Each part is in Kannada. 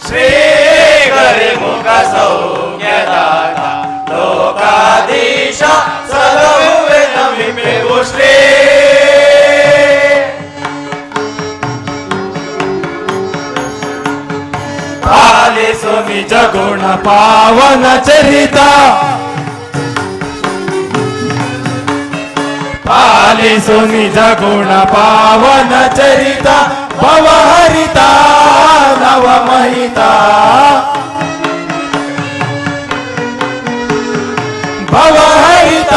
ಶ್ರೀ ಗರಿಮುಖ ಸೌಖ್ಯದಾತ ಲೋಕಾಧೀಶ ಸದವುವೆ ನಮಿಪೆವು ಶ್ರೀ ಪಾಲಿಸು ನಿಜ ಗುಣ ಪಾವನ ಚರಿತ ಪಾಲಿಸು ನಿಜ ಗುಣ ಪಾವನ ಚರಿತ ಭವಹರಿತ ನವಮಹಿತ ಭವಹರಿತ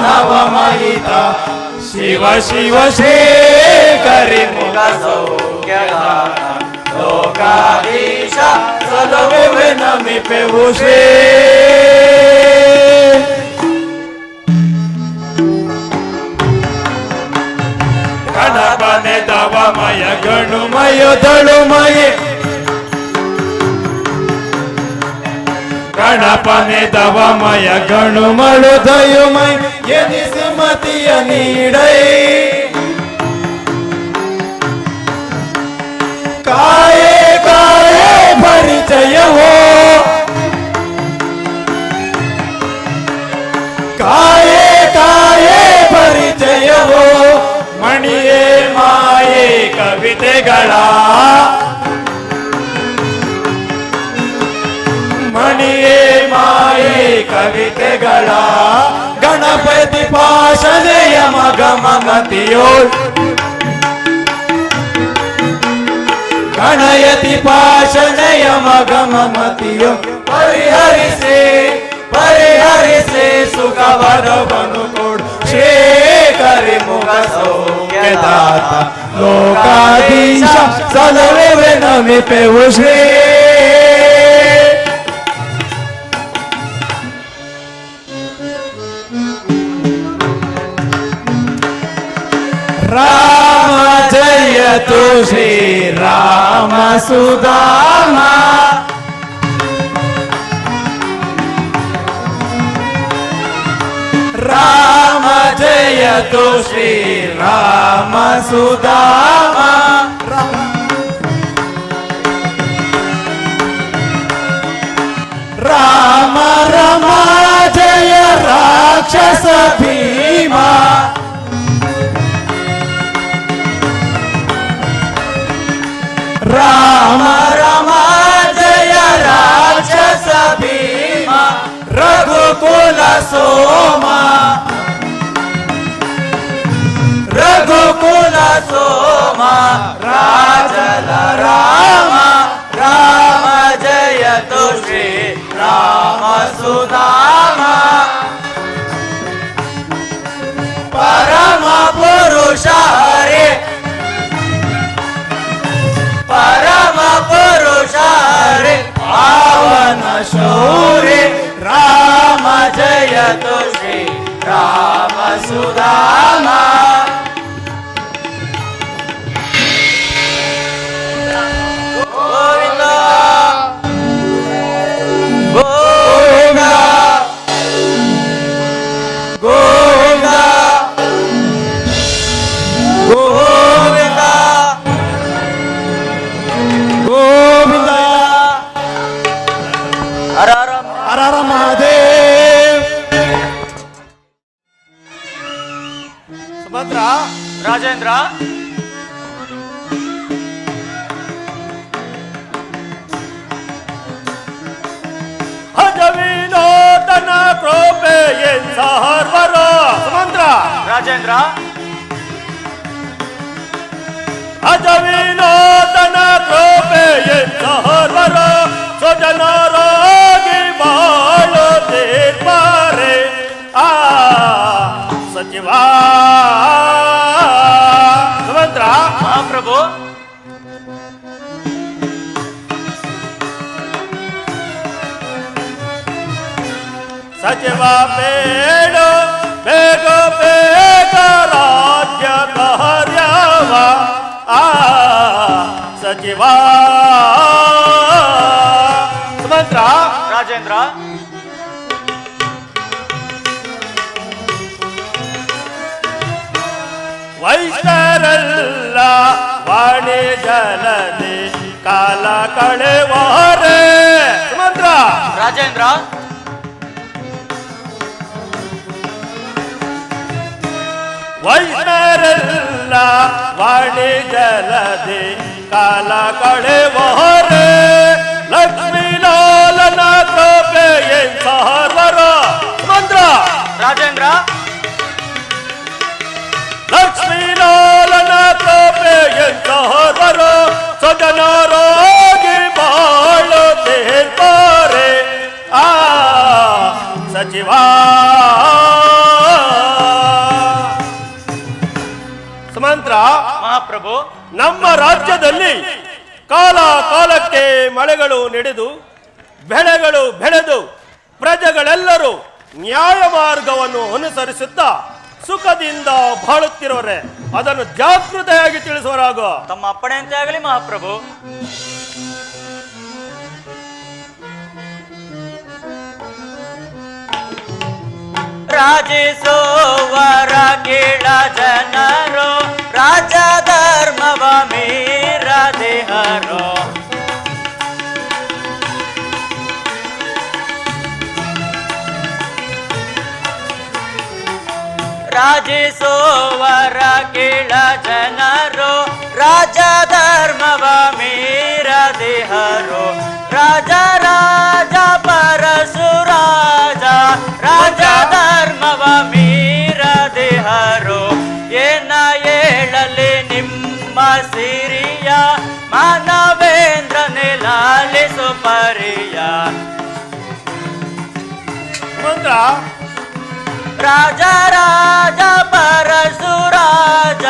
ನವಮಹಿತ ಶಿವ ಶಿವ ಶ್ರೀ ಕರಿಮುಖ ಸೌಖ್ಯದಾತ ಲೋಕಾಧೀಶ ಸದವುವೆ ನಮಿಪೆವು ಶ್ರೀ ಗಣಪನೆ ದವಮಯ ಗಣುಮಯ ದಳುಮಯ ಗಣಪನೆ ದವಮಯ ಗಣುಮಳು ದಯುಮಯ ಎನಿಸಿ ಮತಿಯ ನೀಡೈ ಕಾಯೇ ಕಾಯೇ ಪರಿಚಯವೋ ಕಾಯೇ ಕಾಯೇ ಪರಿಚಯವೋ ಮಣಿಯೇ ಮಾಯೇ ಕವಿತೆಗಳ ಮಣಿಯೇ ಮಾಯೇ ಕವಿತೆಗಳ ಗಣಪತಿ ಪಾಶನೆಯ ಮಗ ಮಮತಿಯೋ ಗಣಯತಿ ಪಾಶನೆಯ ಮಗ ಮಮತಿಯೋ ಪರಿಹರಿಸಿ ಪರಿಹರಿಸಿ ಸುಖವರವನು ಕೊಡು ಶ್ರೀ ಕರಿಮುಖ ಸೌಖ್ಯದಾತ ಲೋಕಾಧೀಶ ಸದವುವೆ ನಮಿಪೆವು ಶ್ರೀ ರಾಮ ಜಯತು ಶ್ರೀ ರಾಮ ಸುಧಾಮ ರಾಮ ಜಯತು ಶ್ರೀ ರಾಮ ಸುಧಾಮ ರಾಮ ರಮ ಜಯ ರಾಕ್ಷಸ ಭೀಮ ರಾಮ ರಮ ಜಯ ರಾಕ್ಷಸ ಭೀಮ ರಘುಕುಲ ಸೋಮ ರಘುಕುಲ ಸೋಮ ರಾಜಲ ರಾಮ ರಾಮ ಜಯತು ಶ್ರೀ ರಾಮ ಸುಧಾಮ ಪರಮ ಪುರುಷ ಹರೇ ಪರಮ ಪುರುಷ ಹರೇ ಪಾವನ ಶೌರ್ಯ ರಾಮ ಜಯತು ಶ್ರೀ ರಾಮ ಸುಧಾಮ ಗೋವಿಂದ ಗೋವಿಂದ ಗೋವಿಂದ ಗೋವಿಂದ ಗೋವಿಂದ ಹರ ಹರ ಮಹಾದೇವ್ ಸುಭದ್ರ ರಾಜೇಂದ್ರ ವಿನೋದನ ಕೃಪೆ ಸರ್ವರ ಸುಮಂತ್ರ ರಾಜೇಂದ್ರ ಅಜ ವಿನೋದನ ಕೃಪೆ ಸರ್ವರ ಸ್ವಜನರಾಗಿ ಬಾಳು ತೀರ್ಪಾರೆ ಆ ಸಚಿವ ಸುಮಂತ್ರ ಮಹಾಪ್ರಭು ಸಚಿವ ಬೇಡ ಬೇಗ ಬೇಗ ರಾಜ್ಯ ಕಾರ್ಯವ ಆ ಸಚಿವ ಸುಮಂತ್ರ ರಾಜೇಂದ್ರ ವೈಷ್ಣರೆಲ್ಲ ವಾಣಿ ಜಲದಿ ಕಾಲ ಕಳೆವಾರೆ. ಮಂತ್ರ ರಾಜೇಂದ್ರ, ವೈಷ್ಣರೆಲ್ಲ ವಾಣಿ ಜಲದಿ ಕಾಲ ಕಳೆವಾರೆ. ಲಕ್ಷ್ಮೀ ಲಾಲನ ಕೃಪೆಯ ಸರ್ವರ. ಮಂತ್ರ ರಾಜೇಂದ್ರ, ಲಕ್ಷ್ಮೀ ಲಾಲನ ಕೃಪೆಯ ಸರ್ವರ ಸಜನರಾಗಿ ಬಾಳುತ್ತಿದ್ದಾರೆ. ಆ ಸಚಿವ ಸುಮಂತ್ರ, ಮಹಾಪ್ರಭು, ನಮ್ಮ ರಾಜ್ಯದಲ್ಲಿ ಕಾಲ ಕಾಲಕ್ಕೆ ಮಳೆಗಳು ನಡೆದು ಬೆಳೆಗಳು ಬೆಳೆದು ಪ್ರಜೆಗಳೆಲ್ಲರೂ ನ್ಯಾಯ ಮಾರ್ಗವನ್ನು ಅನುಸರಿಸುತ್ತಾ ಸುಖದಿಂದ ಬಾಳುತ್ತಿರುವರೆ ಅದನ್ನು ಜಾಗೃತೆಯಾಗಿ ತಿಳಿಸುವರಾಗೋ. ತಮ್ಮ ಅಪ್ಪಣೆಯಂತೆ ಆಗಲಿ ಮಹಾಪ್ರಭು. ರಾಜಿಸುವರ ಕೇಳ ಜನರು ರಾಜ ಧರ್ಮವ ಮೀರದೇಹರು. ರಾಜಿಸುವರ ಕೇಳ ಜನರು ರಾಜ ಧರ್ಮವ ಮೀರದೇಹರು. ರಾಜ ರಾಜ ಪರಶುರಾಜ ರಾಜ ಧರ್ಮವ ಮೀರದೇಹರು. ಏನ ಹೇಳಲಿ ನಿಮ್ಮ ಸಿರಿಯ ಮಾನವೇಂದ್ರನೆ ಲಾಲಿಸು ಪರಿಯ. ಮಂತ್ರ ರಾಜ ರಾಜ ಪರಶುರಾಜ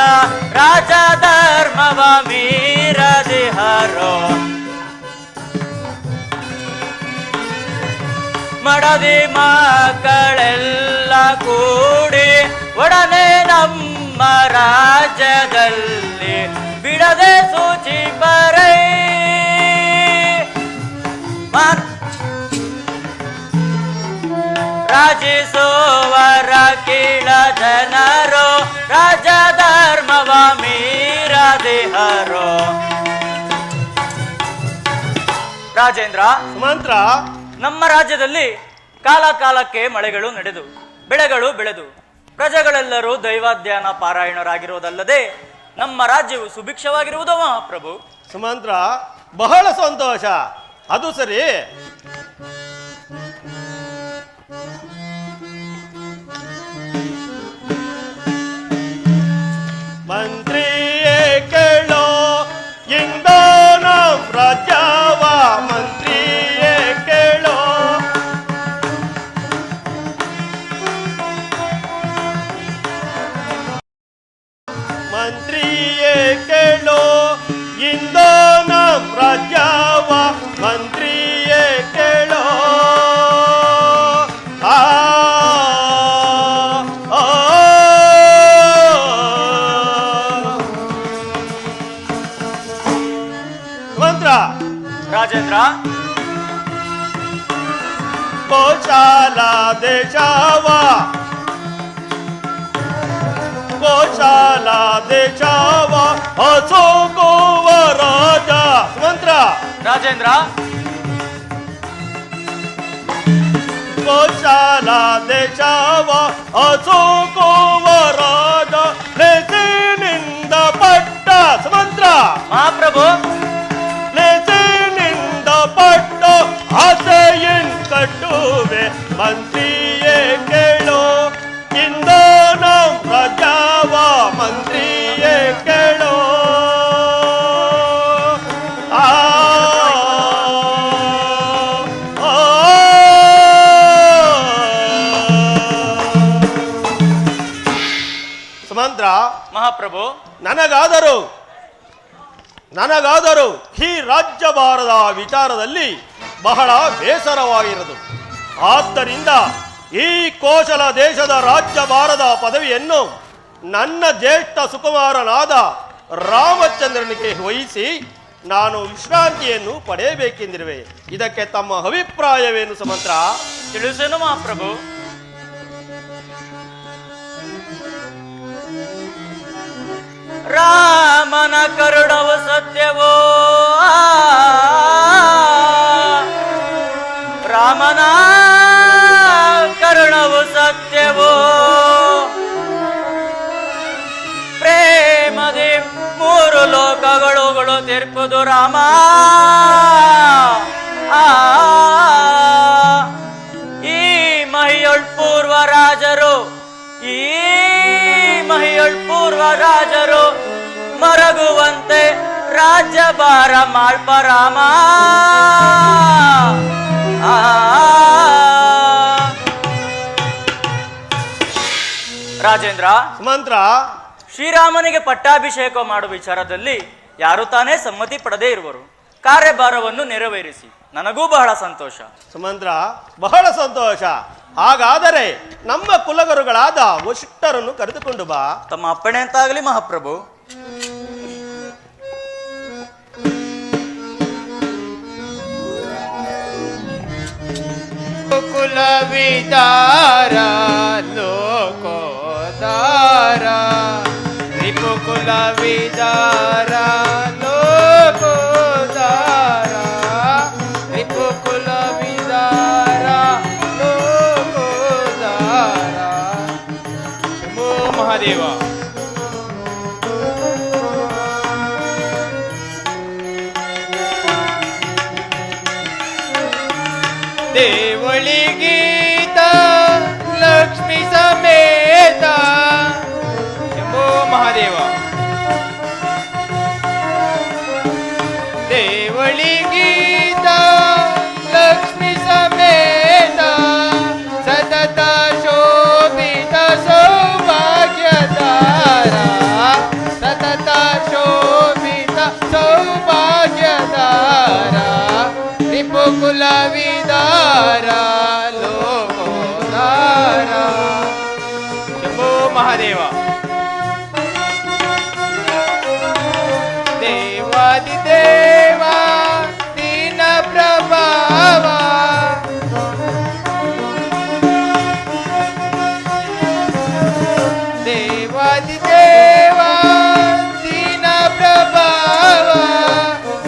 ರಾಜ ಧರ್ಮವ ಮೀರದಿಹರೋ. ಮಡದಿ ಮಕ್ಕಳೆಲ್ಲ ಕೂಡಿ ಒಡನೆ ನಮ್ಮ ರಾಜ್ಯದಲ್ಲಿ ಬಿಡದೆ ಸೂಚಿ ಬರೈ. ರಾಜಿಸುವರ ಕೀಳ ಜನರು ರಾಜ ಧರ್ಮವ ಮೀರದಿಹರೋ. ರಾಜೇಂದ್ರ, ಸುಮಂತ್ರ, ನಮ್ಮ ರಾಜ್ಯದಲ್ಲಿ ಕಾಲ ಕಾಲಕ್ಕೆ ಮಳೆಗಳು ನಡೆದು ಬೆಳೆಗಳು ಬೆಳೆದು ಪ್ರಜೆಗಳೆಲ್ಲರೂ ದೈವಾಧ್ಯಾನ ಪಾರಾಯಣರಾಗಿರುವುದಲ್ಲದೆ ನಮ್ಮ ರಾಜ್ಯವು ಸುಭಿಕ್ಷವಾಗಿರುವುದು ಮಹಾಪ್ರಭು. ಸುಮಂತ್ರ, ಬಹಳ ಸಂತೋಷ. ಅದು ಸರಿ, ಮಂತ್ರಿಯೇ ಕೇಳೋ ಇಂದೋ ನಮ್ಮ ರಾಜ್ಯವ. ಮಂತ್ರಿಯೇ ಕೇಳೋ, ಮಂತ್ರಿಯೇ ಕೇಳೋ ಇಂದೋ ನಮ್ಮ ರಾಜ್ಯವ. ಮಂತ್ರಿಯೇ ಕೇಳೋ. ಆ ಮಂತ್ರ ರಾಜೇಂದ್ರ, ಕೋಶಾಲ ದೇಶವ. ಕೋಶಾಲ ದೇಶವ ಅಶೋಕೋವ ರಾಜ. ಮಂತ್ರ ರಾಜೇಂದ್ರ, ಕೋಶಾಲ ದೇಶವ ಅಶೋಕೋವ ರಾಜ ಲೆಸಿನಿಂದ ಪಟ್ಟ. ಸುಮಂತ್ರ ಮಹಾಪ್ರಭು, ಲೆಸಿನಿಂದ ಪಟ್ಟ ಆಸೆಯನ್ ಕಟ್ಟುವೆ. ಮಂತ್ರಿಯೇ ಕೇಳೋ ಇಂದೋ ನಮ್ಮ ರಾಜವ. ಮಂತ್ರಿಯೇ ಕೇಳೋ. ಆ ಸುಮಂತ್ರ, ಮಹಾಪ್ರಭು, ನನಗಾದರೂ ಈ ರಾಜ್ಯಭಾರದ ವಿಚಾರದಲ್ಲಿ ಬಹಳ ಬೇಸರವಾಗಿರದು. ಆದ್ದರಿಂದ ಈ ಕೋಶಲ ದೇಶದ ರಾಜ್ಯಭಾರದ ಪದವಿಯನ್ನು ನನ್ನ ಜ್ಯೇಷ್ಠ ಸುಕುಮಾರನಾದ ರಾಮಚಂದ್ರನಿಗೆ ವಹಿಸಿ ನಾನು ವಿಶ್ರಾಂತಿಯನ್ನು ಪಡೆಯಬೇಕೆಂದಿರುವೆ. ಇದಕ್ಕೆ ತಮ್ಮ ಅಭಿಪ್ರಾಯವೇನು ಸುಮಂತ್ರ? ತಿಳಿಸೇನು ಮಹಾಪ್ರಭು. ರಾಮನ ಕರುಣವು ಸತ್ಯವೋ, ರಾಮನ ಕರುಣವು ಸತ್ಯವೋ, ಪ್ರೇಮದಿ ಮೂರು ಲೋಕಗಳು ತೀರ್ಪುದು ರಾಮ. ಈ ಮಹಿಯೊಳ್ ಪೂರ್ವ ರಾಜರು, ಈ ಮಹಿಯೊಳ್ ಪೂರ್ವ ರಾಜರು ಮರಗುವಂತೆ ರಾಜ್ಯಭಾರ ಮಾಳ್ಪ ರಾಮ. ರಾಜೇಂದ್ರ, ಸುಮಂತ್ರ, ಶ್ರೀರಾಮನಿಗೆ ಪಟ್ಟಾಭಿಷೇಕ ಮಾಡುವ ವಿಚಾರದಲ್ಲಿ ಯಾರು ತಾನೇ ಸಮ್ಮತಿ ಪಡದೇ ಇರುವರು. ಕಾರ್ಯಭಾರವನ್ನು ನೆರವೇರಿಸಿ ನನಗೂ ಬಹಳ ಸಂತೋಷ. ಸುಮಂತ್ರ, ಬಹಳ ಸಂತೋಷ. ಹಾಗಾದರೆ ನಮ್ಮ ಕುಲಗುರುಗಳಾದ ವಶಿಷ್ಠರನ್ನು ಕರೆದುಕೊಂಡು ಬಾ. ತಮ್ಮ ಅಪ್ಪಣೆ ಅಂತಾಗಲಿ ಮಹಾಪ್ರಭು. ಕುಲವಿದಾರ ಲೋಕೋದಾರ, ರಿಪುಕುಲವಿದಾರ ಲೋಕೋದಾರ, ರಿಪುಕುಲವಿದಾರ ಲೋಕೋದಾರ. ಶಂಭೋ ಮಹಾದೇವ. ದೇವಳಿ ಗೀತ ಲಕ್ಷ್ಮೀ ಸಮೇತ. ಶಂಭೋ ಮಹಾದೇವ. ದೇವಳಿ ಗೀತ ಲಕ್ಷ್ಮೀ ಸಮೇತ, ಸತತ ಶೋಭಿತ ಸೌಭಾಗ್ಯದಾರ, ಸತತ ಶೋಭಿತ ಸೌಭಾಗ್ಯದಾರ, ರಿಪುಕುಲವಿದಾರ ಲೋಕೋದಾರ. ಶಂಭೋ ಮಹಾದೇವ. ದೇವಾದಿದೇವ ದೀನ ಪ್ರಭಾವ, ದೇವಾದಿದೇವ ದೀನ ಪ್ರಭಾವ,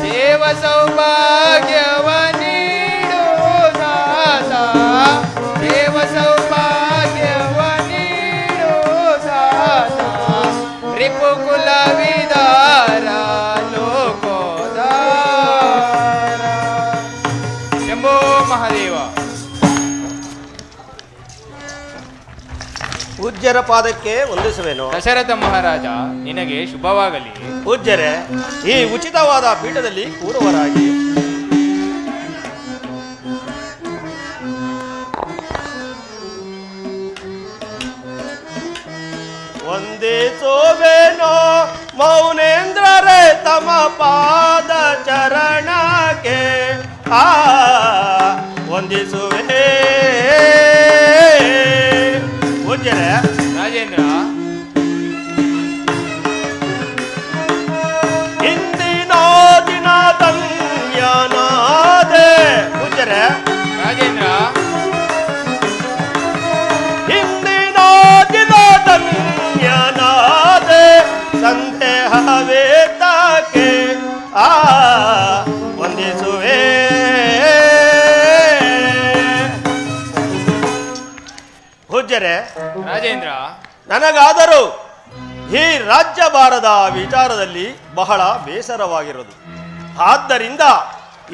ದೇವ ಸೌಭಾಗ್ಯವ ನೀಡು ದಾತ, ದೇವ ಸೌಭಾಗ್ಯವ ನೀಡು ದಾತ, ರಿಪುಕುಲವಿದಾರ ಲೋಕೋದಾರ. ಶಂಭೋ ಮಹಾದೇವ. ಪೂಜ್ಯರ ಪಾದಕ್ಕೆ ವಂದಿಸುವೆನು. ದಶರಥ ಮಹಾರಾಜ, ನಿನಗೆ ಶುಭವಾಗಲಿ. ಪೂಜ್ಯರೇ, ಈ ಉಚಿತವಾದ ಪೀಠದಲ್ಲಿ ಕೂರುವರಾಗಿ. ವಂದಿಸುವೆನೋ ಮೌನೇಂದ್ರರೇ ತಮ ಪಾದ ಚರಣಕ್ಕೆ. ವಂದಿಸುವೆ ಪೂಜ್ಯರೇ. ರಾಜೇಂದ್ರ, ಇಂದಿನ ದಿನ ಧನ್ಯನಾದೆ. ಪೂಜ್ಯರೇ. ರಾಜೇಂದ್ರ, ಇಂದಿನ ದಿನ ಧನ್ಯನಾದೆ, ಸಂದೇಹವೇತಕ್ಕೆ. ವಂದಿಸುವೆ ಪೂಜ್ಯರೇ. ರಾಜೇಂದ್ರ, ನನಗಾದರೂ ಈ ರಾಜ್ಯಭಾರದ ವಿಚಾರದಲ್ಲಿ ಬಹಳ ಬೇಸರವಾಗಿರುವುದು. ಆದ್ದರಿಂದ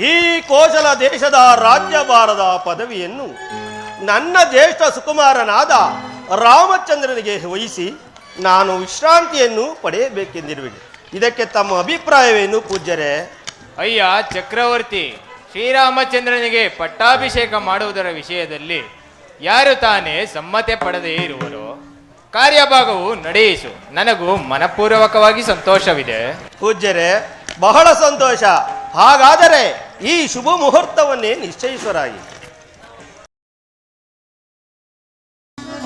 ಈ ಕೋಶಲ ದೇಶದ ರಾಜ್ಯಭಾರದ ಪದವಿಯನ್ನು ನನ್ನ ಜ್ಯೇಷ್ಠ ಸುಕುಮಾರನಾದ ರಾಮಚಂದ್ರನಿಗೆ ವಹಿಸಿ ನಾನು ವಿಶ್ರಾಂತಿಯನ್ನು ಪಡೆಯಬೇಕೆಂದಿರುವೆ. ಇದಕ್ಕೆ ತಮ್ಮ ಅಭಿಪ್ರಾಯವೇನು ಪೂಜ್ಯರೇ? ಅಯ್ಯ ಚಕ್ರವರ್ತಿ, ಶ್ರೀರಾಮಚಂದ್ರನಿಗೆ ಪಟ್ಟಾಭಿಷೇಕ ಮಾಡುವುದರ ವಿಷಯದಲ್ಲಿ ಯಾರು ತಾನೇ ಸಮ್ಮತಿ ಪಡದೇ ಇರುವರೋ ಕಾರ್ಯಭಾಗವು ನಡೆಯಿಸು. ನನಗೂ ಮನಪೂರ್ವಕವಾಗಿ ಸಂತೋಷವಿದೆ. ಪೂಜ್ಯರೇ, ಬಹಳ ಸಂತೋಷ. ಹಾಗಾದರೆ ಈ ಶುಭ ಮುಹೂರ್ತವನ್ನೇ ನಿಶ್ಚಯಿಸುವರಾಗಿ.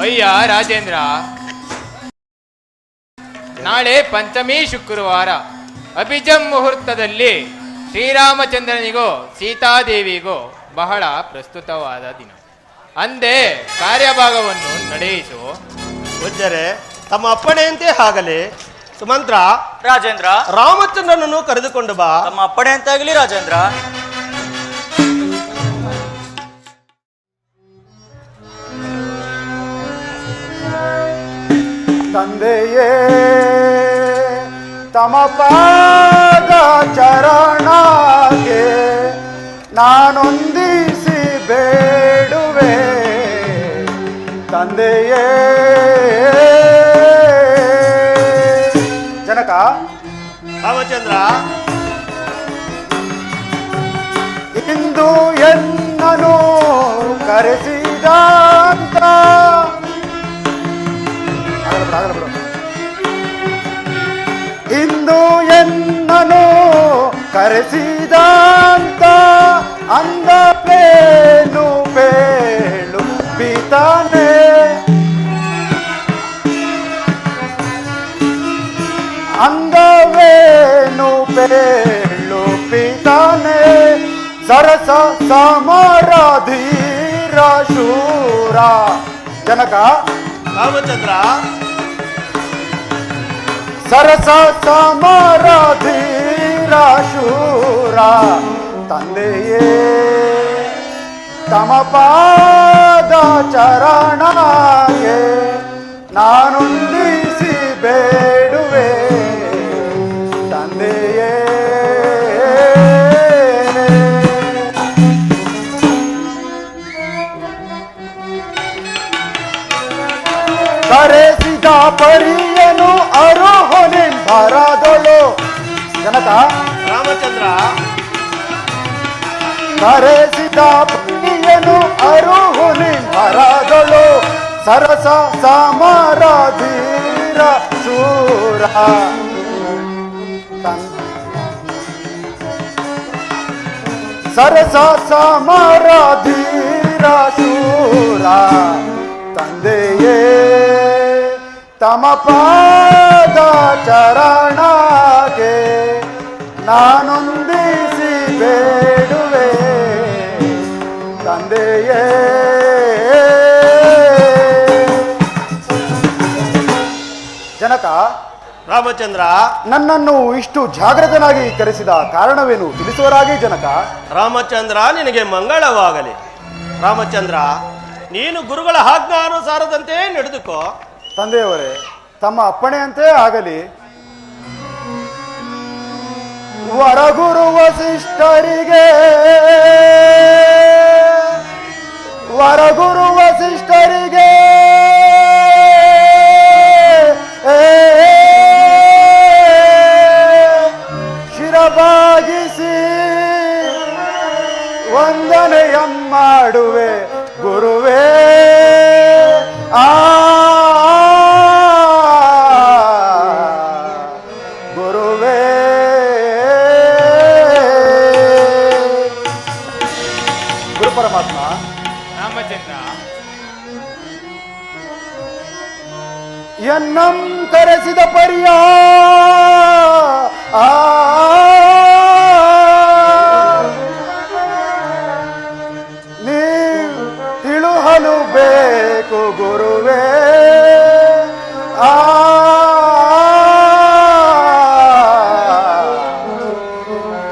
ಅಯ್ಯ ರಾಜೇಂದ್ರ, ನಾಳೆ ಪಂಚಮಿ ಶುಕ್ರವಾರ ಅಭಿಜಂ ಮುಹೂರ್ತದಲ್ಲಿ ಶ್ರೀರಾಮಚಂದ್ರನಿಗೂ ಸೀತಾದೇವಿಗೂ ಬಹಳ ಪ್ರಸ್ತುತವಾದ ದಿನ. ಅಂದೇ ಕಾರ್ಯಭಾಗವನ್ನು ನಡೆಯಿಸು. ಪೂಜ್ಯರೇ, ತಮ್ಮ ಅಪ್ಪಣೆಯಂತೆ ಆಗಲಿ. ಸುಮಂತ್ರ, ರಾಜೇಂದ್ರ, ರಾಮಚಂದ್ರನನ್ನು ಕರೆದುಕೊಂಡು ಬಾ. ತಮ್ಮ ಅಪ್ಪಣೆ ಅಂತಾಗಲಿ ರಾಜೇಂದ್ರ. ತಂದೆಯೇ ತಮ ಪಾದ ಚರಣಕ್ಕೆ ನಾನೊಂದಿಸಿ ಬೇಡುವೆ. ತಂದೆಯೇ ಜನಕ. ರಾಮಚಂದ್ರ, ಇಂದು ಎನ್ನನು ಕರೆಸಿದಂತ ಇಂದು ಎನ್ನನು ಕರೆಸಿದಂತ ಅಂದವೇನು ಬೇಳು ಬಿತಾನೆ. ಅಂದವೇನು ಬೇಳು ಪಿತಾನೆ. ಸರಸ ಸಮರಧೀರ ಶೂರ. ಜನಕ. ರಾಮಚಂದ್ರ, ಸರಸ ಸಮರಧೀರ ಶೂರ. ತಂದೆಯೇ ತಮ ಪಾದ ಚರಣಗೆ ನಾನೊಂದಿಸಿ ಬೇಡುವೆ. ತಂದೆಯೇ ಕರೆಸಿದ ಪರಿಯನು ಅರುಹುನಿಂಬರದೊಳು. ಜನಕ. ರಾಮಚಂದ್ರ, ಕರೆಸಿದ ಪರಿಯನು ಅರುಹುನಿಂಬರದೊಳು. ಸರಸ ಸಮರಧೀರ ಶೂರ. ಸರಸ ಸಮರಧೀರ ಶೂರ. ತಂದೆಯೇ ತಮ ಪಾದ ಚರಣಗೆ ನಾನೊಂದಿಸಿ ಬೇಡುವೆ. ತಂದೆಯೇ ಜನಕ. ರಾಮಚಂದ್ರ, ನನ್ನನ್ನು ಇಷ್ಟು ಜಾಗೃತನಾಗಿ ಕರೆಸಿದ ಕಾರಣವೇನು ತಿಳಿಸುವರಾಗಿ ಜನಕ. ರಾಮಚಂದ್ರ, ನಿನಗೆ ಮಂಗಳವಾಗಲಿ. ರಾಮಚಂದ್ರ, ನೀನು ಗುರುಗಳ ಆಜ್ಞಾನುಸಾರದಂತೆ ನಡೆದುಕೋ. ತಂದೆಯವರೇ, ತಮ್ಮ ಅಪ್ಪಣೆಯಂತೆ ಆಗಲಿ. ವರಗುರು ವಸಿಷ್ಠರಿಗೆ ವರಗುರು ವಸಿಷ್ಠರಿಗೆ ಶಿರಬಾಗಿಸಿ ವಂದನೆಯಮ್ಮಾಡುವೆ ಗುರುವೇ. ಗುರುವೇ. ಗುರು ಪರಮಾತ್ಮ. ರಾಮಚಂದ್ರ, ಎನ್ನಂ ಕರೆಸಿದ ಪರಿಯ ನೀವು ತಿಳುಹಲು ಬೇಕು ಗುರುವೇ.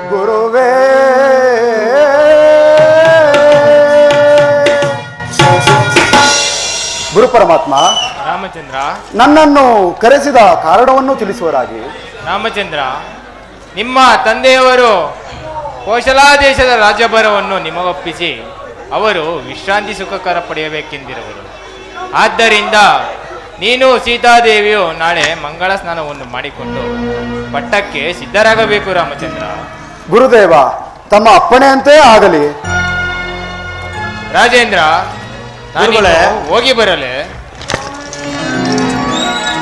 ಗುರುವೇ. ಗುರು ಪರಮಾತ್ಮ. ರಾಮಚಂದ್ರ, ನನ್ನನ್ನು ಕರೆಸಿದ ಕಾರಣವನ್ನು ತಿಳಿಸುವರಾಗಿ. ರಾಮಚಂದ್ರ, ನಿಮ್ಮ ತಂದೆಯವರು ಕೋಶಲಾ ದೇಶದ ರಾಜ್ಯಭಾರವನ್ನು ನಿಮಗೊಪ್ಪಿಸಿ ಅವರು ವಿಶ್ರಾಂತಿ ಸುಖಕರ ಪಡೆಯಬೇಕೆಂದಿರುವರು. ಆದ್ದರಿಂದ ನೀನು ಸೀತಾದೇವಿಯು ನಾಳೆ ಮಂಗಳ ಸ್ನಾನವನ್ನು ಮಾಡಿಕೊಂಡು ಪಟ್ಟಕ್ಕೆ ಸಿದ್ಧರಾಗಬೇಕು. ರಾಮಚಂದ್ರ. ಗುರುದೇವ, ತಮ್ಮ ಅಪ್ಪಣೆಯಂತೆ ಆಗಲಿ. ರಾಜೇಂದ್ರ, ಗುರುಗಳೇ. ಹೋಗಿ ಬರಲೆ.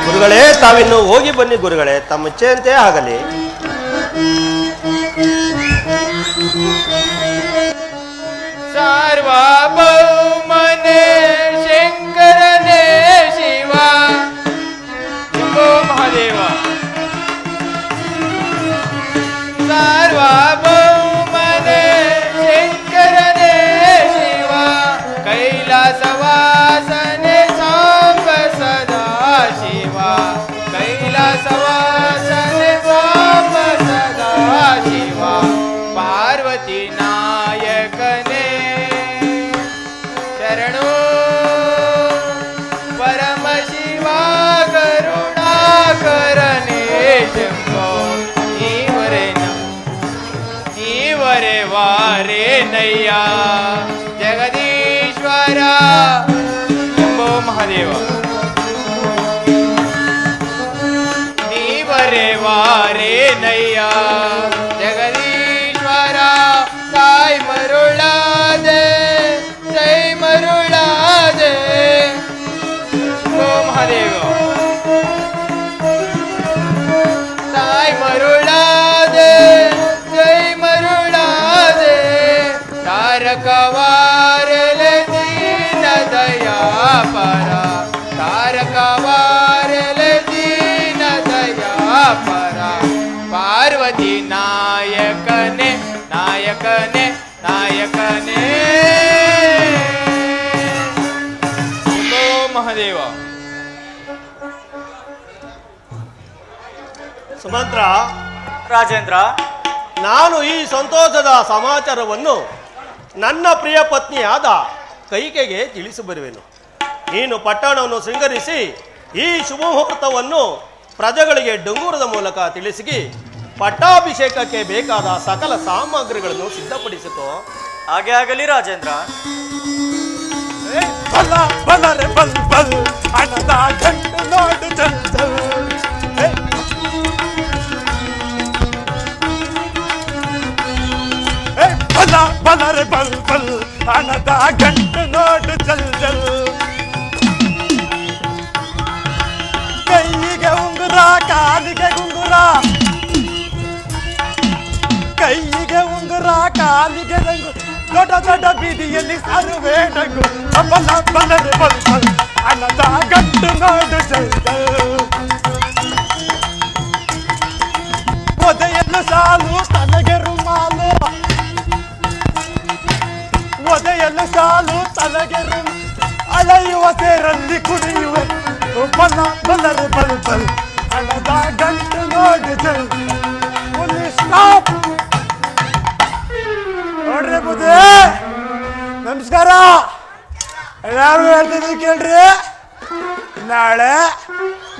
ಗುರುಗಳೇ, ತಾವಿನ್ನು ಹೋಗಿ ಬನ್ನಿ ಗುರುಗಳೇ, ತಮ್ಮ ಇಚ್ಛೆಯಂತೆ ಆಗಲಿ. ಸಾರ್ವಭೌಮನೆ ಶಂಕರನೇ ಶಿವ. ಮಹಾದೇವ. ಸಾರ್ವಭೌಮನೆ ಶಂಕರನೇ ಶಿವ. ಕೈಲಾಸವಾಸನೆ ಸಾಂಬ ಸದಾ ಮಹಾದೇವ. ನೀವರೆ ವಾರೇನಯ್ಯ ಜಗದೀಶ್ವರ ತಾಯಿ ಮರುಳಾದೆ ಜೈ ಮರುಳಾದೆ. ಓ ಮಹಾದೇವ ತಾಯಿ ಮರುಳಾದೆ ಜೈ ಮರುಳಾದೆ. ತಾರಕವಾರಲೆ ದೀನ ದಯಾಪರ ತಾರಕವಾರಲೆ ದೀನ ದಯಾಪರ. ಪಾರ್ವತಿ ನಾಯಕನೇ ನಾಯಕನೇ ನಾಯಕನೇ. ಓ ಮಹಾದೇವ. ಸುಮಂತ್ರ, ರಾಜೇಂದ್ರ, ನಾನು ಈ ಸಂತೋಷದ ಸಮಾಚಾರವನ್ನು ನನ್ನ ಪ್ರಿಯ ಪತ್ನಿಯಾದ ಕೈಕೆಗೆ ತಿಳಿಸಿ ಬರುವೆನು. ನೀನು ಪಟ್ಟಣವನ್ನು ಶೃಂಗರಿಸಿ ಈ ಶುಭ ಮುಹೂರ್ತವನ್ನು ಪ್ರಜೆಗಳಿಗೆ ಡಂಗೂರದ ಮೂಲಕ ತಿಳಿಸಿ ಪಟ್ಟಾಭಿಷೇಕಕ್ಕೆ ಬೇಕಾದ ಸಕಲ ಸಾಮಗ್ರಿಗಳನ್ನು ಸಿದ್ಧಪಡಿಸಿತು. ಹಾಗೆ ಆಗಲಿ ರಾಜೇಂದ್ರ. ಬಲ ಬಲರೆ ಬಲ್ ಬಲ್ ಹಣದ ಗಂಟು ನೋಡು ಚಲ್ ಚಲ್. ಬಲ ಬಲರೆ ಬಲ್ ಬಲ್ ಹಣದ ಗಂಟು ನೋಡು ಚಲ್ ಚಲ್. ಕೈಗೆ ಉಂಗುರ ಕಾಲಿಗೆ ಗುಂಗುರ, ಕೈಗೆ ಉಂಗುರ ಕಾಲಿಗೆ ರಂಗು, ದೊಡ್ಡ ದೊಡ್ಡ ಬೀದಿಯಲ್ಲಿ ಸಾರುವೆ ಡಂಗು. ಬಲ ಬಲರೆ ಬಲ್ ಬಲ್ ಹಣದ ಗಂಟು ನೋಡು ಚಲ್ ಚಲ್. ಒದೆಯಲು ಸಾಲು ತನಗೆ ರುಮಾಲು, ಒದೆಯಲು ಸಾಲು ತನಗೆ ರುಮಾಲು, ಅಳೆಯುವ ಸೇರಲ್ಲಿ ಕುಡಿಯುವೆ. ಬಲ ಬಲರೆ ಬಲ್ ಬಲ್ ಹಣದ ಗಂಟು ನೋಡು ಚಲ್. ಸ್ಟಾಪ್ ನೋಡ್ರಿ ಬುದ್ಧಿ. ನಮಸ್ಕಾರ. ಯಾರು ಹೇಳ್ತಿದ್ವಿ ಕೇಳ್ರಿ. ನಾಳೆ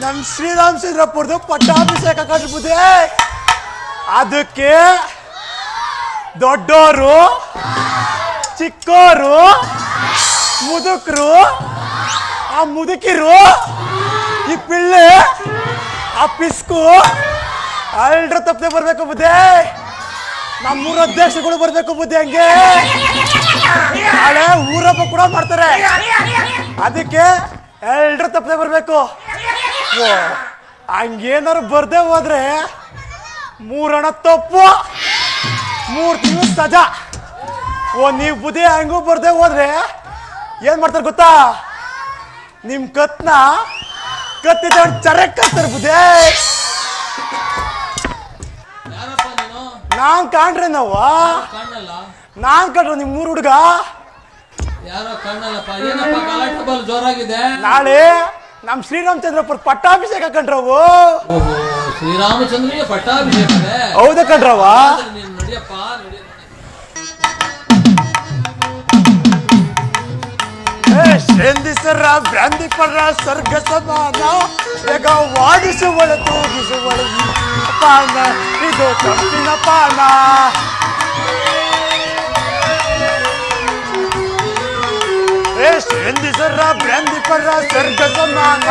ನಮ್ಮ ಶ್ರೀರಾಮಚಂದ್ರಪುರದು ಪಟ್ಟಾಭಿಷೇಕ ಕಟ್ಬುದ್ಧಿ. ಅದಕ್ಕೆ ದೊಡ್ಡೋರು ಚಿಕ್ಕೋರು ಮುದುಕರು ಆ ಮುದುಕಿರು ಈ ಪಿಳ್ಳೆ ಆ ಪಿಸ್ಕು ಅಲ್ರ ತಪ್ಪದೆ ಬರ್ಬೇಕು ಬುದ್ಧಿ. ನಮ್ಮೂರ ಅಧ್ಯಕ್ಷಗಳು ಬರ್ಬೇಕು ಬುದ್ಧಿ. ಹಂಗೆ ನಾಳೆ ಊರಪ್ಪ ಕೂಡ ಮಾಡ್ತಾರೆ. ಅದಕ್ಕೆ ಎಲ್ರ ತಪ್ಪದೆ ಬರ್ಬೇಕು. ಹಂಗೇನಾರು ಬರ್ದೇ ಹೋದ್ರೆ 3 ಹಣ ತಪ್ಪು 3 ತಿಂಗಳು ಸಜಾ. ನೀವು ಬುದ್ಧಿ ಹಂಗೂ ಬರ್ದೇ ಹೋದ್ರೆ ಏನ್ ಮಾಡ್ತಾರೆ ಗೊತ್ತಾ? ನಿಮ್ ಕತ್ನ ಕತ್ತಿದ ಚರಕ್ ಕತ್ತಾರೆ ಬುದ್ಧಿ. ನಾನ್ ಕಾಣ್ರೆ ನಾವು ನಾನ್ ಕಂಡ್ರೆ ನಿಮ್ 3 ಹುಡುಗ ನಾಳೆ ನಮ್ ಶ್ರೀರಾಮಚಂದ್ರಪುರ ಪಟ್ಟಾಭಿಷೇಕ ಕಂಡ್ರವು. ಶ್ರೀರಾಮಚಂದ್ರನಿಗೆ ಪಟ್ಟಾಭಿಷೇಕ ಹೌದ ಕಂಡ್ರವ. ನಡಿಯಪ್ಪ ನಡಿ. ಶೇಂದಿಸರ ಬ್ರಾಂದಿ ಪರ ಸ್ವರ್ಗ ಸಮಾನ ಬೇಗ ವಾದಿಸುವಳು ತೂಗಿಸುವಳು ಪಾನ ಇದು ತಂಪಿನ ಪಾನ. ಶೇಂದಿಸರ ಬ್ರಾಂದಿ ಪರ ಸ್ವರ್ಗ ಸಮಾನ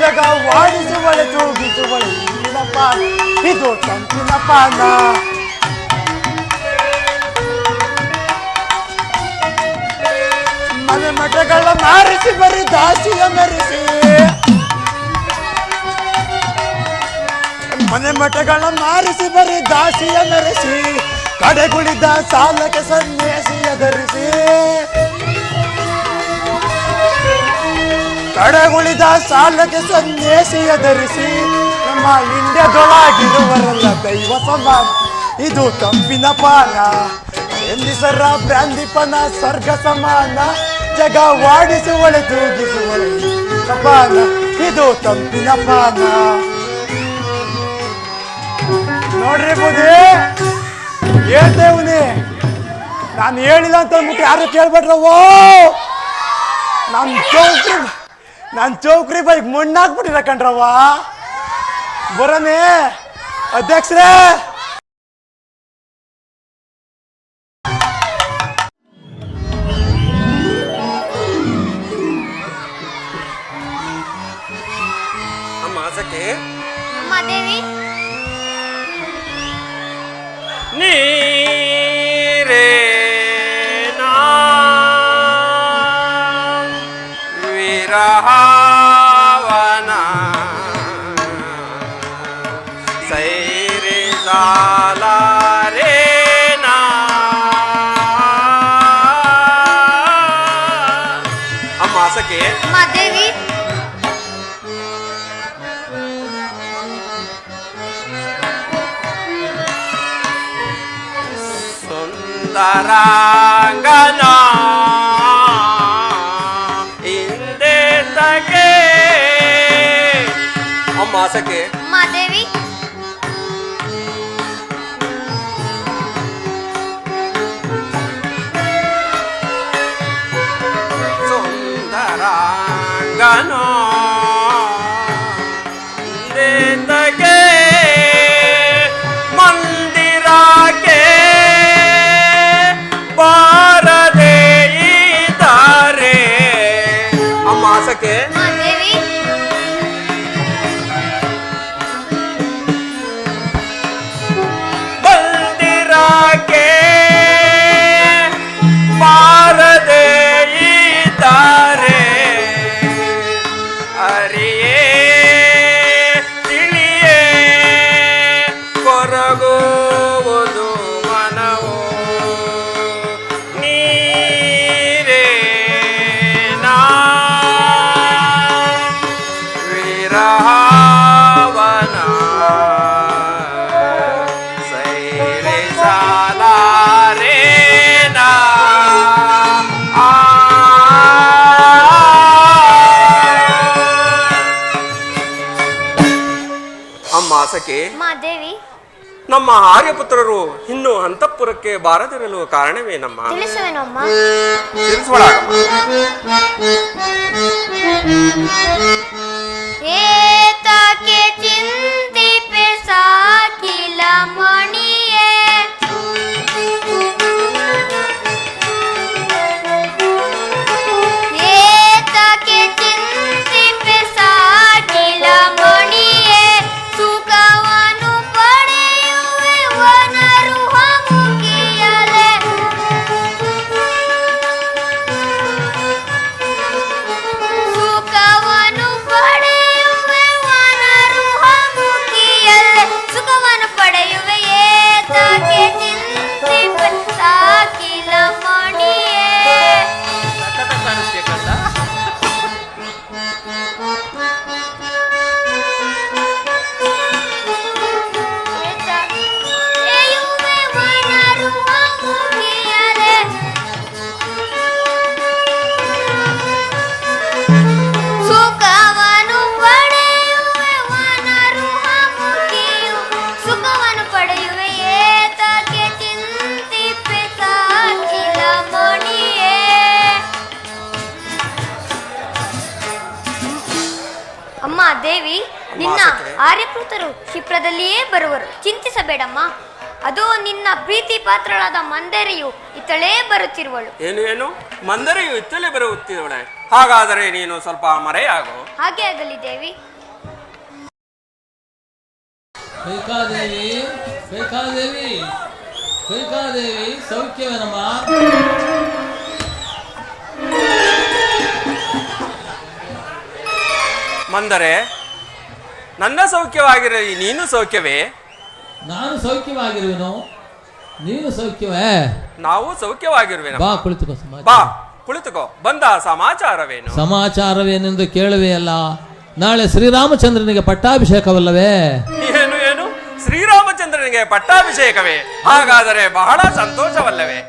ಬೇಗ ವಾದಿಸುವಳು ತೂಗಿಸುವಳು ಪಾನ ಇದು ತಂಪಿನ ಪಾನ. ಮನೆ ಮಠಗಳ ಮಾರಿಸಿ ಬರೀ ದಾಸಿಯ ಮೆರೆಸಿ, ಮನೆ ಮಠಗಳ ಮಾರಿಸಿ ಬರೀ ದಾಸಿಯ ಮೆರೆಸಿ, ಕಡೆಗುಳಿದ ಸಾಲಕ್ಕೆ ಸನ್ಯಾಸಿಯ ಧರಿಸಿ, ಕಡೆಗುಳಿದ ಸಾಲಕ್ಕೆ ಸನ್ಯಾಸಿಯ ಧರಿಸಿ, ನಮ್ಮ ಇಂಡಿಯಾದೊಳಗಿರುವರೆಲ್ಲ ದೈವ ಸಮಾನ ಇದು ತಂಪಿನ ಪಾನ. ಎಂದಿಸರ ಬ್ರಾಂದಿಪನ ಸ್ವರ್ಗ ಸಮಾನ ಜಗ ವಾಡಿಸುವಳೆ ತೂಗಿಸುವಳೆ ಪಾನ ಇದು ತಂಪಿನ ಪಾನ. ನೋಡ್ರಿ ಬುದ್ಧಿ ಹೇಳ್ತೇವನಿ, ನಾನು ಹೇಳಿಲ್ಲ ಅಂತ ಅಂದ್ಬಿಟ್ಟು ಯಾರು ಕೇಳ್ಬೇಡ್ರವೋ. ನನ್ನ ಚೌಕ್ರಿ ಬೈಕ್ ಮಣ್ಣಾಕ್ಬಿಟ್ಟಿರ ಕಣ್ರವ. ಬರನೇ ಅಧ್ಯಕ್ಷರೇ. ಸಖಿ ಅಮ್ಮ ದೇವಿ ನೀರೇ ನಾ ವಿರಹವನ ಸೈರಿ ಸಾಲಾರೇ ನಾ ಅಮ್ಮ ಸಖಿ ಅಮ್ಮ ದೇವಿ ಸುಂದರಾಂಗನ ಹಿಂದೆ ತಗೆ ಅಮ್ಮ ಸಖಿ ಅಮ್ಮ ದೇವಿ ಸುಂದರಾಂಗನ ಹಿಂದೆ ತಗೆ ಮಂದಿರಕ್ಕೆ ಬಾರದೆ ಇದ್ದಾರೆ ಅಮ್ಮ ಸಖಿ ಅಮ್ಮ ದೇವಿ ಮಂದಿರಕ್ಕೆ ಬಾರದೆ ಇದ್ದಾರೆ ಅರಿಯೇ ತಿಳಿಯೇ ಕೊರಗುವುದು ಮನವು ನೀರೇ ನಾ ವಿರಹವನ ಸೈರೆ ಸಾಲಾರೇ ನಾ ಅಮ್ಮ ಸಖಿ ಅಮ್ಮ ದೇವಿ ನಮ್ಮ ಆರ್ಯಪುತ್ರರು ಇನ್ನೂ ಅಂತಃಪುರಕ್ಕೆ ಬಾರದಿರಲು ಕಾರಣವೇನಮ್ಮ ತಿಳಿಸುವೆನು ಅಮ್ಮ ತಿಳಿಸೋಳಾಗಮ್ಮ ಏತಕ್ಕೆ ಚಿಂತಿಪೆ ಸಾಕಿಲ ಮಣಿಯೇ ಏತಕ್ಕೆ ಚಿಂತಿಪೆ ಸಾಕಿಲ ಮಣಿಯೇ ಸುಖವನ್ನು ಪಡೆಯುವೆ ವನರುಹ ಮುಖಿಯಲೆ ಸುಖವನ್ನು ಪಡೆಯುವೆ ವನರುಹ ಮುಖಿಯಲೆ ಸುಖವನ್ನು ಪಡೆಯುವೆ ಏತಕ್ಕೆ ಚಿಂತಿಪೆ ಸಾಕಿಲ ಮಣಿಯೇ ಏಯುವೆ ವನರುಹ ಮುಖಿಯಲೆ ಸುಖವನ್ನು ಪಡೆಯುವೆ ವನರುಹ ಮುಖಿಯು ಸುಖವನ್ನು ಪಡೆಯುವೆ ಏತಕ್ಕೆ ಚಿಂತಿಪೆ ಸಾಕಿಲ ಮಣಿಯೇ ಅಮ್ಮ ದೇವಿ ನಿನ್ನ ಆರ್ಯಪುತ್ರರು ಕ್ಷಿಪ್ರದಲ್ಲಿಯೇ ಬರುವರು ಚಿಂತಿಸಬೇಡಮ್ಮ ಅದು ನಿನ್ನ ಪ್ರೀತಿ ಪಾತ್ರಳಾದ ಮಂದರಿಯು ಇತ್ತಳೇ ಬರುತ್ತಿರುವಳು ಏನು ಏನು ಮಂದರೆಯು ಇತ್ತಲೇ ಬರುತ್ತಿರುವಳೆ ಹಾಗಾದರೆ ನೀನು ಸ್ವಲ್ಪ ಮರೆಯಾಗು ಹಾಗೆ ಆಗಲಿ ದೇವಿ ಕೈಕಾದೇವಿ ಕೈಕಾದೇವಿ ಕೈಕಾದೇವಿ ಸೌಖ್ಯವೇನಮ್ಮ ಮಂದರೆ ನನ್ನ ಸೌಖ್ಯವಾಗಿರಲಿ ನೀನು ಸೌಖ್ಯವೇ ನಾನು ಸೌಖ್ಯವಾಗಿರುವೆನು ನೀನು ಸೌಖ್ಯವೇ ನಾವು ಸೌಖ್ಯವಾಗಿರುವೆ ಬಾ ಕುಳಿತುಕೋ ಸಮಾಚಾರ ಬಾ ಕುಳಿತುಕೋ ಬಂದ ಸಮಾಚಾರವೇನು ಸಮಾಚಾರವೇನೆಂದು ಕೇಳುವೆಯಲ್ಲ ನಾಳೆ ಶ್ರೀರಾಮಚಂದ್ರನಿಗೆ ಪಟ್ಟಾಭಿಷೇಕವಲ್ಲವೇ ಏನು ಏನು ಶ್ರೀರಾಮಚಂದ್ರನಿಗೆ ಪಟ್ಟಾಭಿಷೇಕವೇ ಹಾಗಾದರೆ ಬಹಳ ಸಂತೋಷವಲ್ಲವೇ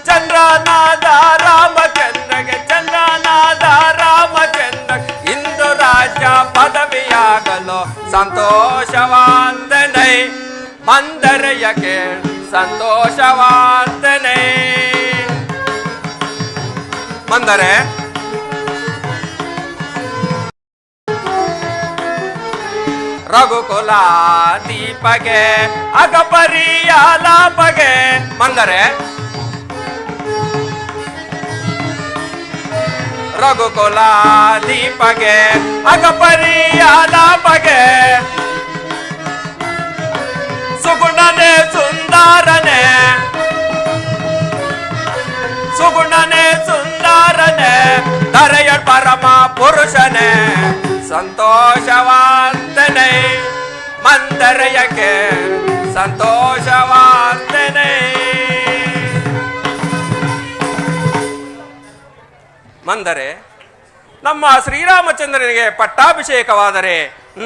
ಚಂದ್ರನಾದ ರಾಮಚಂದ್ರಗೆ ಚಂದ್ರನಾದ ರಾಮಚಂದ್ರ ಇಂದು ರಾಜ್ಯ ಪದವಿಯಾಗಲು ಸಂತೋಷವಾಂತನೈ ಮಂದರೆಯಕ್ಕೆ ಸಂತೋಷವಾಂತನೈ ಮಂದರೆ ರಘುಕುಲ ದೀಪಗೆ ಅಗಪರಿಯ ಲಾಪಗೆ ಮಂದರೆ ರಘುಕುಲ ದೀಪಗೆ ಅಗಪರಿಯಾದ ಬಗೆ ಸುಗುಣನೆ ಸುಂದರನೆ ಸುಗುಣನೆ ಸುಂದರನೆ ಧರೆಯ ಪರಮ ಪುರುಷನೆ ಸಂತೋಷವಾಂತನೆ ಮಂದರೆಯಕ್ಕೆ ಸಂತೋಷವಾಂತನೆ. ಮಂದರೆ, ನಮ್ಮ ಶ್ರೀರಾಮಚಂದ್ರನಿಗೆ ಪಟ್ಟಾಭಿಷೇಕವಾದರೆ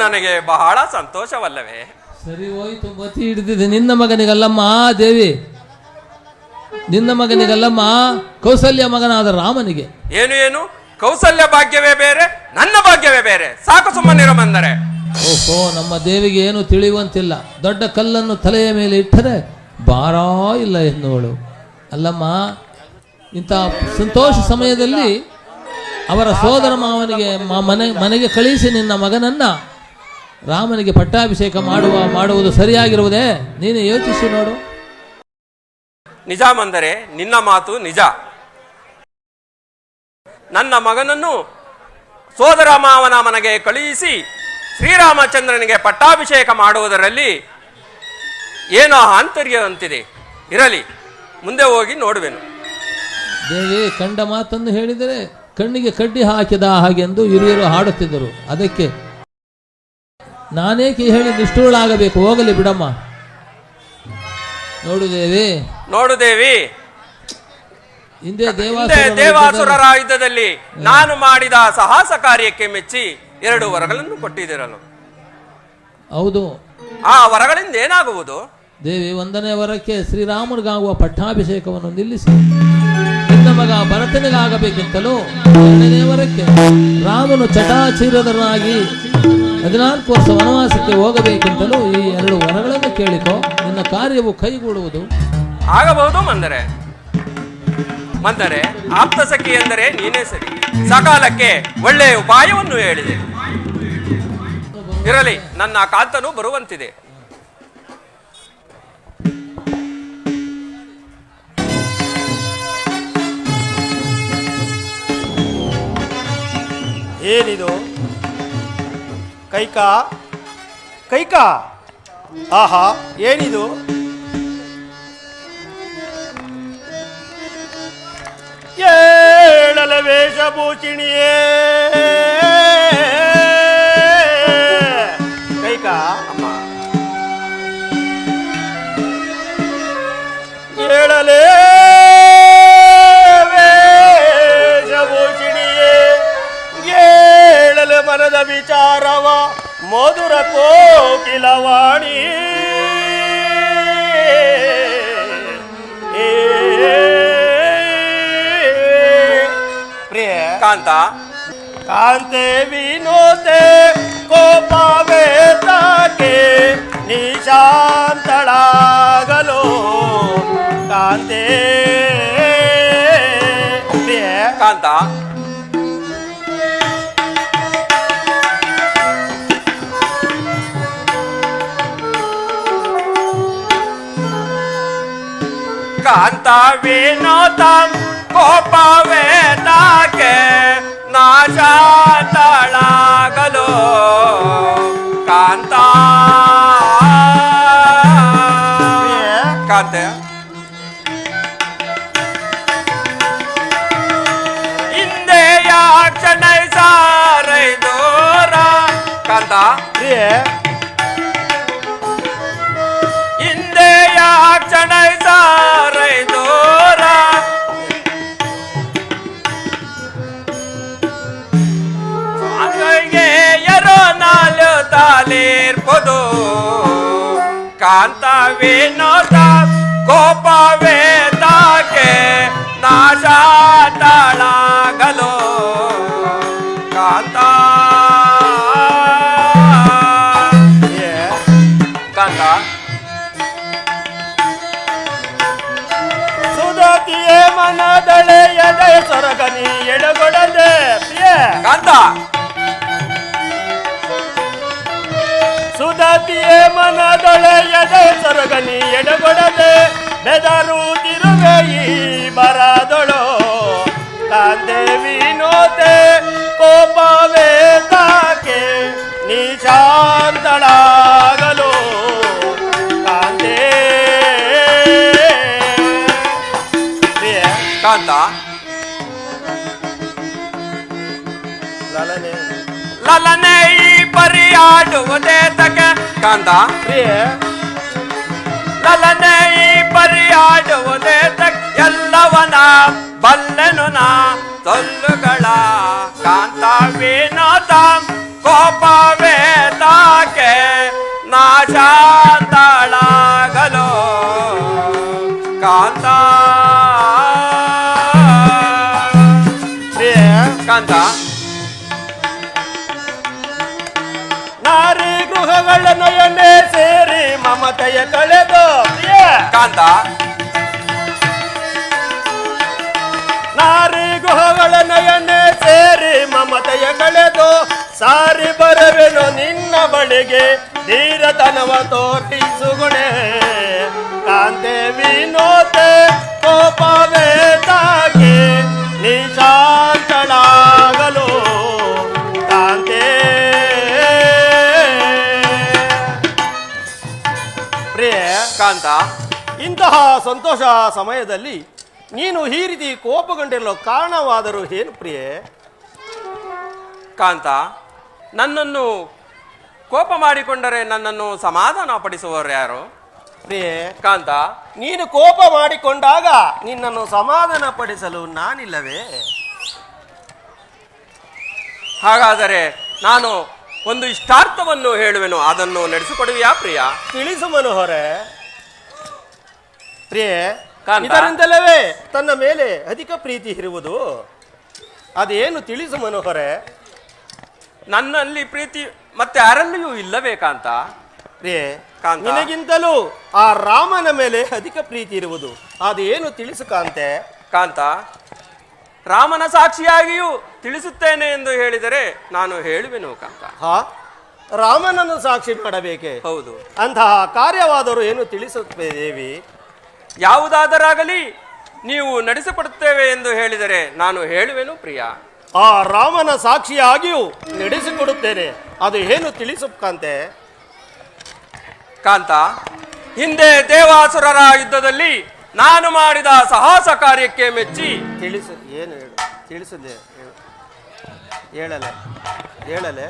ನನಗೆ ಬಹಳ ಸಂತೋಷವಲ್ಲವೇ? ಸರಿ ಹೋಯ್ತು, ಮತಿ ಹಿಡಿದಿದೆ. ನಿನ್ನ ಮಗನಿಗಲ್ಲಮ್ಮ ದೇವಿ, ನಿನ್ನ ಮಗನಿಗಲ್ಲಮ್ಮ, ಕೌಸಲ್ಯ ಮಗನಾದ ರಾಮನಿಗೆ. ಏನು ಏನು ಕೌಸಲ್ಯ ಭಾಗ್ಯವೇ ಬೇರೆ, ನನ್ನ ಭಾಗ್ಯವೇ ಬೇರೆ. ಸಾಕು ಸುಮ್ಮನಿರೋ ಮಂದರೆ. ಓಹೋ, ನಮ್ಮ ದೇವಿಗೆ ಏನು ತಿಳಿಯುವಂತಿಲ್ಲ. ದೊಡ್ಡ ಕಲ್ಲನ್ನು ತಲೆಯ ಮೇಲೆ ಇಟ್ಟರೆ ಭಾರ ಇಲ್ಲ ಎನ್ನುವಳು. ಅಲ್ಲಮ್ಮ, ಇಂಥ ಸಂತೋಷ ಸಮಯದಲ್ಲಿ ಅವರ ಸೋದರ ಮಾವನಿಗೆ ಮನೆಗೆ ಕಳಿಸಿ ನಿನ್ನ ಮಗನನ್ನ ರಾಮನಿಗೆ ಪಟ್ಟಾಭಿಷೇಕ ಮಾಡುವುದು ಸರಿಯಾಗಿರುವುದೇ? ನೀನು ಯೋಚಿಸಿ ನೋಡು. ನಿಜ ಮಂದರೆ, ನಿನ್ನ ಮಾತು ನಿಜ. ನನ್ನ ಮಗನನ್ನು ಸೋದರ ಮಾವನ ಮನೆಗೆ ಕಳುಹಿಸಿ ಶ್ರೀರಾಮಚಂದ್ರನಿಗೆ ಪಟ್ಟಾಭಿಷೇಕ ಮಾಡುವುದರಲ್ಲಿ ಏನೋ ಆಂತರ್ಯ ಅಂತಿದೆ. ಇರಲಿ, ಮುಂದೆ ಹೋಗಿ ನೋಡುವೆನು. ದೇವಿ, ಕಂಡ ಮಾತನ್ನು ಹೇಳಿದರೆ ಕಣ್ಣಿಗೆ ಕಡ್ಡಿ ಹಾಕಿದ ಹಾಗೆಂದು ಹಿರಿಯರು ಹಾಡುತ್ತಿದ್ದರು. ಅದಕ್ಕೆ ನಾನೇಕೆ ಹೇಳಿ ನಿಷ್ಠುರಳಾಗಬೇಕು? ಹೋಗಲಿ ಬಿಡಮ್ಮ. ನೋಡು ದೇವಿ, ನೋಡು ದೇವಿ, ಹಿಂದೆ ದೇವಾಸುರರ ಯುದ್ಧದಲ್ಲಿ ನಾನು ಮಾಡಿದ ಸಾಹಸ ಕಾರ್ಯಕ್ಕೆ ಮೆಚ್ಚಿ 2 ವರಗಳನ್ನು ಕೊಟ್ಟಿದ್ದೀರಲ್ಲ. ಹೌದು. ಆ ವರಗಳಿಂದ ಏನಾಗುವುದು? ದೇವಿ, 1ನೇ ವರಕ್ಕೆ ಶ್ರೀರಾಮನಿಗಾಗುವ ಪಟ್ಟಾಭಿಷೇಕವನ್ನು ನಿಲ್ಲಿಸಿ ನಿನ್ನ ಮಗ ಭರತನಿಗಾಗಬೇಕೆಂತಲೂ, 2ನೇ ವರಕ್ಕೆ ರಾಮನು ಚಟಾಚೀರದನಾಗಿ 14 ವರ್ಷ ವನವಾಸಕ್ಕೆ ಹೋಗಬೇಕೆಂತಲೂ ಈ 2 ವರಗಳನ್ನು ಕೇಳಿಕೋ. ನಿನ್ನ ಕಾರ್ಯವು ಕೈಗೂಡುವುದು. ಆಗಬಹುದು ಮಂದರೆ. ಮಂದರೆ, ಆಪ್ತ ಸಖಿ ಎಂದರೆ ನೀನೇ ಸರಿ. ಸಕಾಲಕ್ಕೆ ಒಳ್ಳೆಯ ಉಪಾಯವನ್ನು ಹೇಳಿದೆ. ಇರಲಿ, ನನ್ನ ಕಾಂತನು ಬರುವಂತಿದೆ. ಏನಿದು? ಕೈಕಾ ಕೈಕಾ, ಆಹಾ, ಏನಿದು? ಏಳಲ ವೇಷಭೂಷಿಣಿಯೇ ಕೈಕಾ, ಅಮ್ಮ, ಏಳಲೇ ವೇಷಭೂಷಿಣಿಯೇ, ಏಳಲೆ ಮನದ ವಿಚಾರವ ಮಧುರ ಕೋಕಿಲವಾಣಿ. ಕಾಂತ, ಕಾಂತೆ ವಿನೋತೆ ಕೋಪವೇ ತಾಕೆ ನಿಶಾಂತಳಾಗಲು ಕಾಂತೆ. ಕಾಂತ, ಕಾಂತ ವಿನೋತ ಕೋಪವೇ ತಾಕೆ ನಾಶಾಂತಳಾಗಲು ಕಾಂತ. ಕಾಂತೆ, ಹಿಂದೆಯ ಕ್ಷಣ ಸಾರೈದೋರ. ಕಾಂತ, ಹಿಂದೆಯ ಕ್ಷಣ ಸಾರೈದೋರ. ಯಾರೋ ನಾಲು ತಾಲಿರ್ಬೋದು. ಕಾಂತ ವಿನೋದ ಕೋಪವೇ ತಾಕೆ ನಾಶಾಂತಳಾಗಲು ಕಾಂತ. ಕಾಂತ, ಸುಧತಿಯೇ ಮನದಳೆಯದೆ ಸೊರಗನಿ ಎಡಗೊಡದೆ. ಕಾಂತ, ಸುಧತಿಯೇ ಮನದೊಳೆಯದೆ ಸೊರಗನಿ ಎಡಗೊಡದೆ ಬೆದರುತ್ತಿರುವೆ ಈ ಬರದೊಳು ಕಾಂತೆ ವಿನೋದ ವಿನೋತೆ ಕೋಪವೇ ತಾಕೆ ನಿಶಾಂತಳಾಗಲು ಕಾಂತೆ ಕಾಂತ, ಲಲನೆ ಲಲನೆ ಈ ಪರಿಯಾಡುವುದೇ ತಗೆ. ಕಾಂತ, ಪ್ರಿಯ ಲಲನೆ ಈ ಪರಿಯಾಡುವುದೇ ತಗ್. ಎಲ್ಲವನ ಬಲ್ಲೆನು ನಾ ಸೊಲ್ಲುಗಳ. ಕಾಂತ ವಿನೋದ ಕೋಪವೇ ತಾಕೆ ನಾಶಾಂತಳಾಗಲು ಕಾಂತ. ಪ್ರಿಯ ಕಾಂತ, ನಾರಿ ಗೃಹಗಳ ನಯನೆ ಸೇರಿ ಮಮತೆಯ ಕಳೆದು ಪ್ರಿಯ ಕಾಂತ, ನಾರಿ ಗುಹಗಳ ನಯನೆ ಸೇರಿ ಮಮತೆಯ ಕಳೆದು ಸಾರಿ ಬರವೆನು ನಿನ್ನ ಬಳಿಗೆ ಧೀರತನವ ತೋರಿಸುಗುಣೆ ಕಾಂತೆ ವಿನೋತೆ ಕೋಪವೇ ತಾಕೆ ನಿಶಾಂತಳಾಗಲು ಕಾಂತೆ ಪ್ರಿಯ ಕಾಂತ, ಇಂತಹ ಸಂತೋಷ ಸಮಯದಲ್ಲಿ ನೀನು ಈ ರೀತಿ ಕೋಪಗೊಂಡಿರಲು ಕಾರಣವಾದರೂ ಏನು ಪ್ರಿಯೆ? ಕಾಂತ, ನನ್ನನ್ನು ಕೋಪ ಮಾಡಿಕೊಂಡರೆ ನನ್ನನ್ನು ಸಮಾಧಾನ ಪಡಿಸುವವರು ಯಾರು? ಪ್ರಿಯೆ, ಕಾಂತ, ನೀನು ಕೋಪ ಮಾಡಿಕೊಂಡಾಗ ನಿನ್ನನ್ನು ಸಮಾಧಾನ ಪಡಿಸಲು ನಾನಿಲ್ಲವೇ? ಹಾಗಾದರೆ ನಾನು ಒಂದು ಇಷ್ಟಾರ್ಥವನ್ನು ಹೇಳುವೆನು, ಅದನ್ನು ನಡೆಸಿಕೊಡುವಿಯಾ ಪ್ರಿಯ? ತಿಳಿಸು ಮನೋಹರೆ. ಪ್ರಿಯೆ, ಕಾಂತ. ಇದರಿಂದಲವೇ ತನ್ನ ಮೇಲೆ ಅಧಿಕ ಪ್ರೀತಿ ಇರುವುದು. ಅದೇನು ತಿಳಿಸು ಮನೋಹರೆ. ನನ್ನಲ್ಲಿ ಪ್ರೀತಿ ಮತ್ತೆ ಯಾರಲ್ಲಿಯೂ ಇಲ್ಲವೇ ಕಾಂತ? ಪ್ರಿಯೆ, ಕಾಂತ. ನಿನಗಿಂತಲೂ ಆ ರಾಮನ ಮೇಲೆ ಅಧಿಕ ಪ್ರೀತಿ ಇರುವುದು. ಅದೇನು ತಿಳಿಸು ಕಾಂತೆ. ಕಾಂತ, ರಾಮನ ಸಾಕ್ಷಿಯಾಗಿಯೂ ತಿಳಿಸುತ್ತೇನೆ ಎಂದು ಹೇಳಿದರೆ ನಾನು ಹೇಳುವೆನು ಕಾಂತ. ಹಾ, ರಾಮನನ್ನು ಸಾಕ್ಷಿ ಮಾಡಬೇಕೆ? ಹೌದು. ಅಂತಹ ಕಾರ್ಯವಾದರೂ ಏನು ತಿಳಿಸುತ್ತೇ ದೇವಿ? ಯಾವುದಾದರಾಗಲಿ ನೀವು ನಡೆಸಿಕೊಡುತ್ತೇವೆ ಎಂದು ಹೇಳಿದರೆ ನಾನು ಹೇಳುವೆನು ಪ್ರಿಯ. ಆ ರಾಮನ ಸಾಕ್ಷಿಯಾಗಿಯೂ ನಡೆಸಿಕೊಡುತ್ತೇನೆ. ಅದು ಏನು ತಿಳಿಸು ಕಾಂತೆ. ಕಾಂತ, ಹಿಂದೆ ದೇವಾಸುರರ ಯುದ್ಧದಲ್ಲಿ ನಾನು ಮಾಡಿದ ಸಾಹಸ ಕಾರ್ಯಕ್ಕೆ ಮೆಚ್ಚಿ ತಿಳಿಸು. ಏನು ಹೇಳು, ತಿಳಿಸದೆ ಹೇಳಲೆ ಹೇಳಲೆ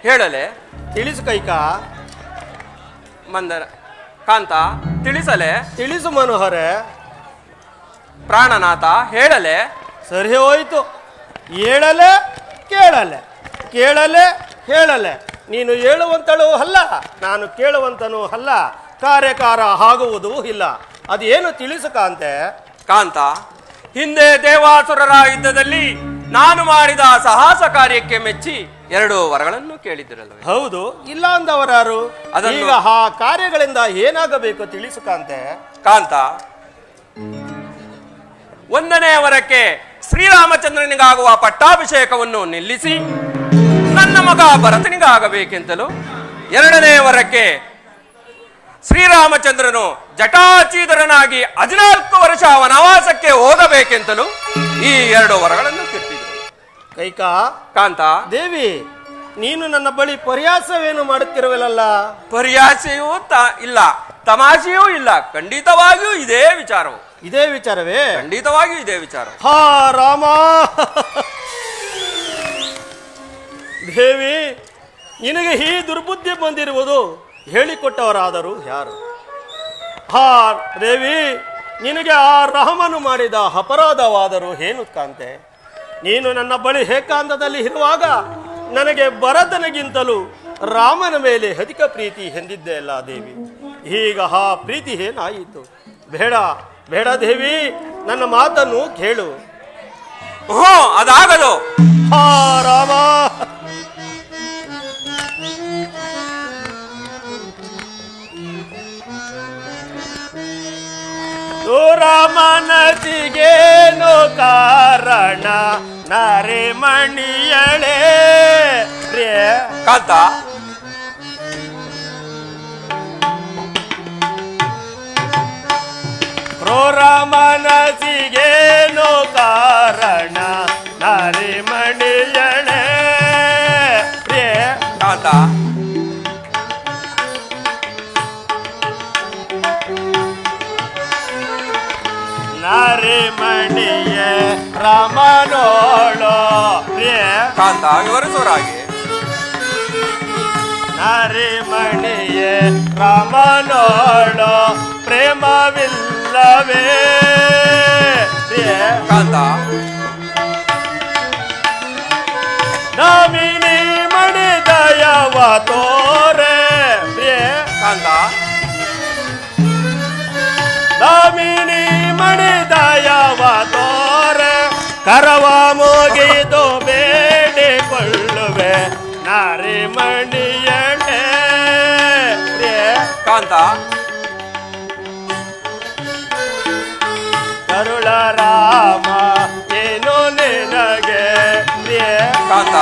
ಹೇಳಲೆ ತಿಳಿಸು ಕೈಕ. ಮಂದರ ಕಾಂತ, ತಿಳಿಸಲೆ ತಿಳಿಸು ಮನೋಹರೆ. ಪ್ರಾಣನಾಥ, ಹೇಳಲೆ. ಸರಿ ಹೋಯ್ತು. ಹೇಳಲೆ ಕೇಳಲೆ, ಕೇಳಲೆ ಹೇಳಲೆ. ನೀನು ಹೇಳುವಂತಳೂ ಅಲ್ಲ, ನಾನು ಕೇಳುವಂತನೂ ಅಲ್ಲ. ಕಾರ್ಯಕಾರ ಆಗುವುದೂ ಇಲ್ಲ. ಅದೇನು ತಿಳಿಸು ಕಾಂತೆ. ಕಾಂತ, ಹಿಂದೆ ದೇವಾಸುರರ ಯುದ್ಧದಲ್ಲಿ ನಾನು ಮಾಡಿದ ಸಾಹಸ ಕಾರ್ಯಕ್ಕೆ ಮೆಚ್ಚಿ 2 ವರಗಳನ್ನು ಕೇಳಿದ್ದಿರಲ್ವೇ? ಹೌದು, ಇಲ್ಲ ಅಂದವರಾರು? ಅದನ್ನು- ಈಗ ಆ ಕಾರ್ಯಗಳಿಂದ ಏನಾಗಬೇಕು ತಿಳಿಸು ಕಾಂತೆ. ಕಾಂತ, 1ನೇ ವರಕ್ಕೆ ಶ್ರೀರಾಮಚಂದ್ರನಿಗಾಗುವ ಪಟ್ಟಾಭಿಷೇಕವನ್ನು ನಿಲ್ಲಿಸಿ ನನ್ನ ಮಗ ಭರತನಿಗಾಗಬೇಕೆಂತಲೂ, 2ನೇ ವರಕ್ಕೆ ಶ್ರೀರಾಮಚಂದ್ರನು ಜಟಾಚೀಧರನಾಗಿ 14 ವರ್ಷ ವನವಾಸಕ್ಕೆ ಹೋಗಬೇಕೆಂತಲೂ ಈ 2 ವರಗಳನ್ನು ಕೆಟ್ಟಿದರು. ಕೈಕ. ಕಾಂತ, ದೇವಿ, ನೀನು ನನ್ನ ಬಳಿ ಪರ್ಯಾಸವೇನು ಮಾಡುತ್ತಿರುವಲ್ಲ? ಪರ್ಯಾಸೆಯೂ ಇಲ್ಲ, ತಮಾಷೆಯೂ ಇಲ್ಲ, ಖಂಡಿತವಾಗಿಯೂ ಇದೇ ವಿಚಾರವು. ಇದೇ ವಿಚಾರವೇ? ಖಂಡಿತವಾಗಿಯೂ ಇದೇ ವಿಚಾರ. ಹಾ ರಾಮ. ದೇವಿ, ನಿನಗೆ ಈ ದುರ್ಬುದ್ಧಿ ಬಂದಿರುವುದು ಹೇಳಿಕೊಟ್ಟವರಾದರೂ ಯಾರು? ಹಾ ದೇವಿ, ನಿನಗೆ ಆ ರಾಮನು ಮಾಡಿದ ಅಪರಾಧವಾದರೂ ಏನು ಕಾಂತೆ? ನೀನು ನನ್ನ ಬಳಿ ಏಕಾಂತದಲ್ಲಿ ಇರುವಾಗ ನನಗೆ ಭರತನಿಗಿಂತಲೂ ರಾಮನ ಮೇಲೆ ಅಧಿಕ ಪ್ರೀತಿ ಎಂದಿದ್ದೆ ಅಲ್ಲ ದೇವಿ. ಈಗ ಆ ಪ್ರೀತಿ ಏನಾಯಿತು? ಬೇಡ ಬೇಡ ದೇವಿ, ನನ್ನ ಮಾತನ್ನು ಕೇಳು. ಅದಾಗಲು. ಹಾ ರಾಮ. ರಾಮನತಿಗೇನು ಕಾರಣ ನರೆ ಮಣಿಯಳೆ. ಕಾಂತ, ರಾಮನತಿಗೇನು ಕಾರಣ ನರೆ ಮಣಿಯಣೆ ಪ್ರಿಯ ಕಾಂತ ನರಿಮಣಿಯ ರಾಮನೋಳು ಪ್ರಿಯ ಕಾಂತ ವಿವರಿಸುವರಾಗಿ ನರಿಮಣಿಯ ರಾಮನೋಳು ಪ್ರೇಮವಿಲ್ಲವೇ ಪ್ರಿಯ ಕಾಂತ ನಾಮಿನಿ ಮಣಿ ದಯವ ತೋರೆ ಪ್ರಿಯ ಕಾಂತ ನಾಮಿನಿ ಮಣಿ ದಯವ ತೋರೆ ಕರವ ಮುಗಿದು ಬೇಡಿಕೊಳ್ಳುವೆ ನರಿಮಣಿಯಣೆ ಪ್ರಿಯ ಕಾಂತ ಕರುಳ ರಾಮ ಏನು ನಿನಗೆ ಪ್ರಿಯ ಕಾಂತ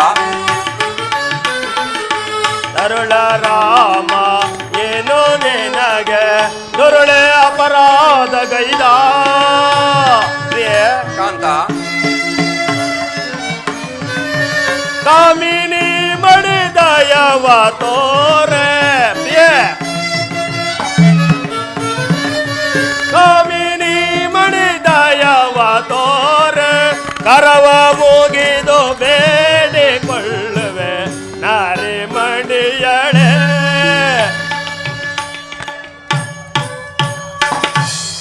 ಕರುಳ ರಾಮ ಏನು ನಿನಗೆ ದುರುಳೆ ಅಪರಾಧ ಗೈದ ಪ್ರಿಯ ಕಾಂತ ಕಾಮಿನಿ ಮಣಿ ದಯವ ತೋರೆ ಪ್ರಿಯ ಕಾಮಿನಿ ಮಣಿ ದಯವ ತೋರೆ ಕರವ ಮುಗಿದು ಬೇಡಿಕೊಳ್ಳುವೆ ನರಿಮಣಿಯಳೆ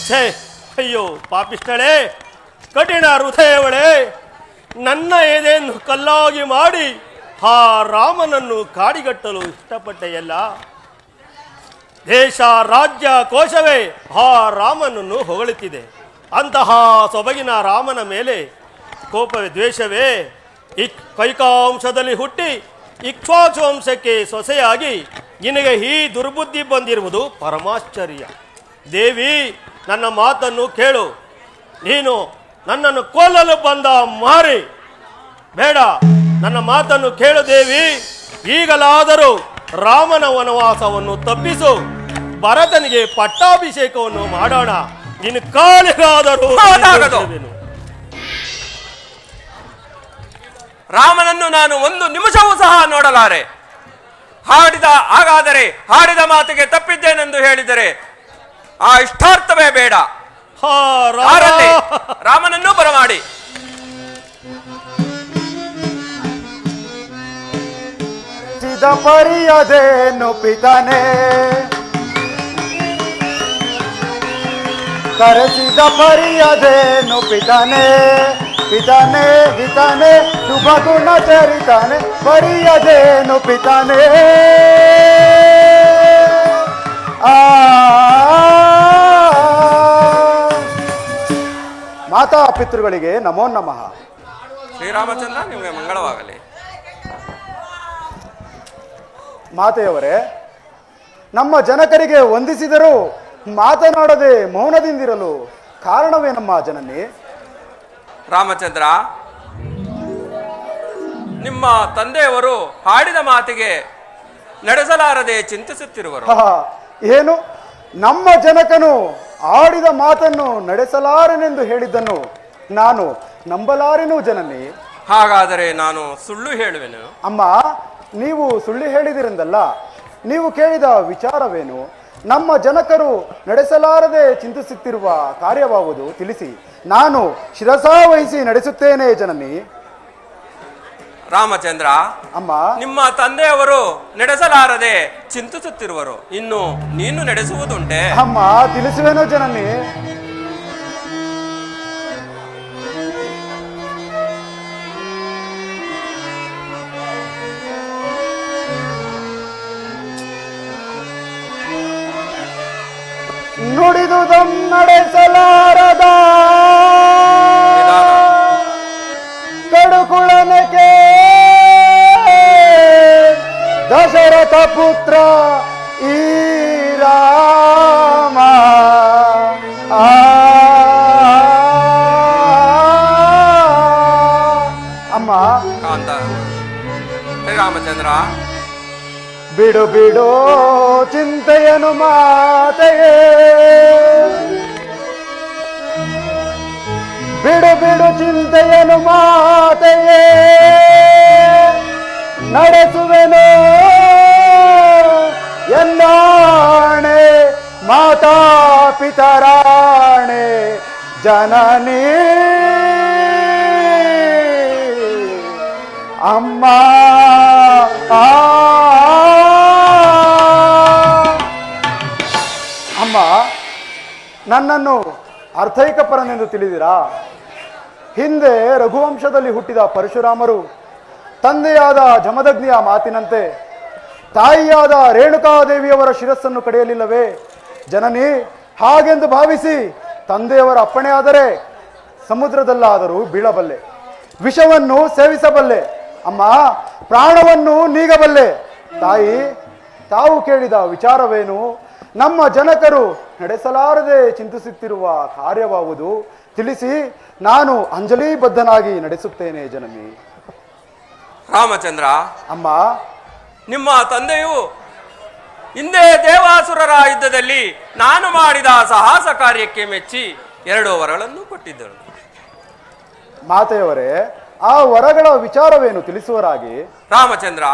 ಛೇ ಅಯ್ಯೋ ಪಾಪಿಷ್ಟಳೆ ಕಠಿಣ ಹೃದಯವಳೆ ನನ್ನ ಎದೆಯನ್ನು ಕಲ್ಲಾಗಿ ಮಾಡಿ ಆ ರಾಮನನ್ನು ಕಾಡಿಗಟ್ಟಲು ಇಷ್ಟಪಟ್ಟೆಯಲ್ಲ. ದೇಶ ರಾಜ್ಯ ಕೋಶವೇ ಆ ರಾಮನನ್ನು ಹೊಗಳುತ್ತಿದೆ. ಅಂತಹ ಸೊಬಗಿನ ರಾಮನ ಮೇಲೆ ಕೋಪವೇ ದ್ವೇಷವೇ ಕೈಕಾಂಶದಲ್ಲಿ ಹುಟ್ಟಿ ಇಕ್ಷ್ವಾಕು ವಂಶಕ್ಕೆ ಸೊಸೆಯಾಗಿ ನಿನಗೆ ಈ ದುರ್ಬುದ್ಧಿ ಬಂದಿರುವುದು ಪರಮಾಶ್ಚರ್ಯ. ದೇವಿ, ನನ್ನ ಮಾತನ್ನು ಕೇಳು. ನೀನು ನನ್ನನ್ನು ಕೊಲ್ಲಲು ಬಂದ ಮಾರಿ ಬೇಡ, ನನ್ನ ಮಾತನ್ನು ಕೇಳು ದೇವಿ. ಈಗಲಾದರೂ ರಾಮನ ವನವಾಸವನ್ನು ತಪ್ಪಿಸು, ಭರತನಿಗೆ ಪಟ್ಟಾಭಿಷೇಕವನ್ನು ಮಾಡೋಣ. ನಿನ್ನ ಕಾಲಿಗಾದರೂ ರಾಮನನ್ನು ನಾನು ಒಂದು ನಿಮಿಷವೂ ಸಹ ನೋಡಲಾರೆ. ಹಾಗಾದರೆ ಹಾಡಿದ ಮಾತಿಗೆ ತಪ್ಪಿದ್ದೇನೆಂದು ಹೇಳಿದರೆ ಆ ಇಷ್ಟಾರ್ಥವೇ ಬೇಡ. ರಾಮನನ್ನು ಬರಮಾಡಿ. ಪರಿಯದೇನು ಪಿತನೆ ಕರೆಸಿದ ಪರಿಯದೇನು ಪಿತನೆ ಪಿತನೆ ಹಿತನೆ ಶುಭ ಗುಣ ಚರಿತಾನೆ ಪರಿಯದೇನು ಪಿತನೆ ಮಾತಾ ಪಿತೃಗಳಿಗೆ ನಮೋ ನಮಃ. ಶ್ರೀರಾಮಚಂದ್ರ, ನಿಮಗೆ ಮಂಗಳವಾಗಲಿ. ಮಾತೆಯವರೇ, ನಮ್ಮ ಜನಕರಿಗೆ ವಂದಿಸಿದರೂ ಮಾತನಾಡದೆ ಮೌನದಿಂದಿರಲು ಕಾರಣವೇನಮ್ಮ ಜನನಿ? ರಾಮಚಂದ್ರ, ನಿಮ್ಮ ತಂದೆಯವರು ಹಾಡಿದ ಮಾತಿಗೆ ನಡೆಸಲಾರದೆ ಚಿಂತಿಸುತ್ತಿರುವರು. ಏನು, ನಮ್ಮ ಜನಕನು ಆಡಿದ ಮಾತನ್ನು ನಡೆಸಲಾರೆನೆಂದು ಹೇಳಿದ್ದನ್ನು ನಾನು ನಂಬಲಾರೆನು ಜನನಿ. ಹಾಗಾದರೆ ನಾನು ಸುಳ್ಳು ಹೇಳುವೆನು? ಅಮ್ಮ, ನೀವು ಸುಳ್ಳು ಹೇಳಿದಿರೆಂದಲ್ಲ, ನೀವು ಕೇಳಿದ ವಿಚಾರವೇನು? ನಮ್ಮ ಜನಕರು ನಡೆಸಲಾರದೆ ಚಿಂತಿಸುತ್ತಿರುವ ಕಾರ್ಯವಾವುದು ತಿಳಿಸಿ, ನಾನು ಶಿರಸಾವಹಿಸಿ ನಡೆಸುತ್ತೇನೆ ಜನನಿ. ರಾಮಚಂದ್ರ, ಅಮ್ಮ, ನಿಮ್ಮ ತಂದೆಯವರು ನಡೆಸಲಾರದೆ ಚಿಂತಿಸುತ್ತಿರುವರು, ಇನ್ನು ನೀನು ನಡೆಸುವುದುಂಟೆ? ಅಮ್ಮ, ತಿಳಿಸುವೇನೋ ಜನನಿ. ನುಡಿದುದಂ ನಡೆಸಲಾರದ ಕಡುಕುಳನಕ್ಕೆ ದಶರಥ ಪುತ್ರ ಈ ರಾಮ ಅಮ್ಮ. ಕಾಂತ, ಶ್ರೀರಾಮಚಂದ್ರ, ಬಿಡು ಬಿಡು ಚಿಂತೆಯನು ಮಾತೆಯೇ, ಬಿಡು ಬಿಡು ಚಿಂತೆಯನು ಮಾತೆಯೇ, ನಡೆಸುವೆನು ಎಂದಾಣೆ ಮಾತಾ ಪಿತರಾಣೆ ಜನನಿ ಅಮ್ಮ ಅಮ್ಮ, ನನ್ನನ್ನು ಅರ್ಥೈಕಪರನೆಂದು ತಿಳಿದಿರಾ? ಹಿಂದೆ ರಘುವಂಶದಲ್ಲಿ ಹುಟ್ಟಿದ ಪರಶುರಾಮರು ತಂದೆಯಾದ ಜಮದಗ್ನಿಯ ಮಾತಿನಂತೆ ತಾಯಿಯಾದ ರೇಣುಕಾದೇವಿಯವರ ಶಿರಸ್ಸನ್ನು ಕಡಿಯಲಿಲ್ಲವೇ? ಜನನಿ, ಹಾಗೆಂದು ಭಾವಿಸಿ ತಂದೆಯವರ ಅಪ್ಪಣೆಯಾದರೆ ಸಮುದ್ರದಲ್ಲಾದರೂ ಬೀಳಬಲ್ಲೆ, ವಿಷವನ್ನು ಸೇವಿಸಬಲ್ಲೆ, ಅಮ್ಮ ಪ್ರಾಣವನ್ನು ನೀಗಬಲ್ಲೆ. ತಾಯಿ, ತಾವು ಕೇಳಿದ ವಿಚಾರವೇನು? ನಮ್ಮ ಜನಕರು ನಡೆಸಲಾರದೆ ಚಿಂತಿಸುತ್ತಿರುವ ಕಾರ್ಯವಾವುದು ತಿಳಿಸಿ, ನಾನು ಅಂಜಲಿಬದ್ಧನಾಗಿ ನಡೆಸುತ್ತೇನೆ ಜನನಿ. ರಾಮಚಂದ್ರ, ಅಮ್ಮ, ನಿಮ್ಮ ತಂದೆಯು ಹಿಂದೆ ದೇವಾಸುರರ ಯುದ್ಧದಲ್ಲಿ ನಾನು ಮಾಡಿದ ಸಾಹಸ ಕಾರ್ಯಕ್ಕೆ ಮೆಚ್ಚಿ 2 ವರಗಳನ್ನು ಕೊಟ್ಟಿದ್ದರು. ಮಾತೆಯವರೇ, ಆ ವರಗಳ ವಿಚಾರವೇನು ತಿಳಿಸುವರಾಗಿ? ರಾಮಚಂದ್ರ,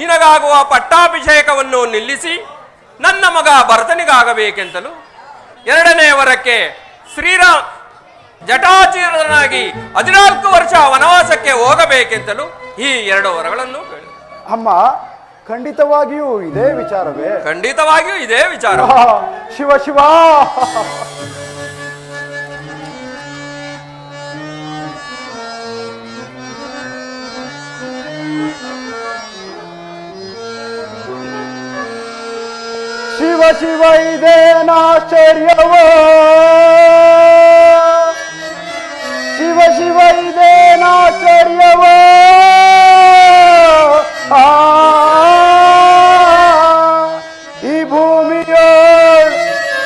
ನಿನಗಾಗುವ ಪಟ್ಟಾಭಿಷೇಕವನ್ನು ನಿಲ್ಲಿಸಿ ನನ್ನ ಮಗ ಭರತನಿಗಾಗಬೇಕೆಂತಲೂ, 2ನೇ ವರಕ್ಕೆ ಶ್ರೀರಾಮ್ ಜಟಾಚೀರನಾಗಿ 14 ವರ್ಷ ವನವಾಸಕ್ಕೆ ಹೋಗಬೇಕೆಂತಲೂ ಈ 2 ವರಗಳನ್ನು ಕೇಳಿ. ಅಮ್ಮ, ಖಂಡಿತವಾಗಿಯೂ ಇದೇ ವಿಚಾರವೇ? ಖಂಡಿತವಾಗಿಯೂ ಇದೇ ವಿಚಾರ. ಶಿವ ಶಿವ. ಶಿವ ಶಿವ ಇದೇನಾಶ್ಚರ್ಯವೋ, ಶಿವ ಶಿವ ಇದೇನಾಶ್ಚರ್ಯವೋ, ಈ ಭೂಮಿಯೋ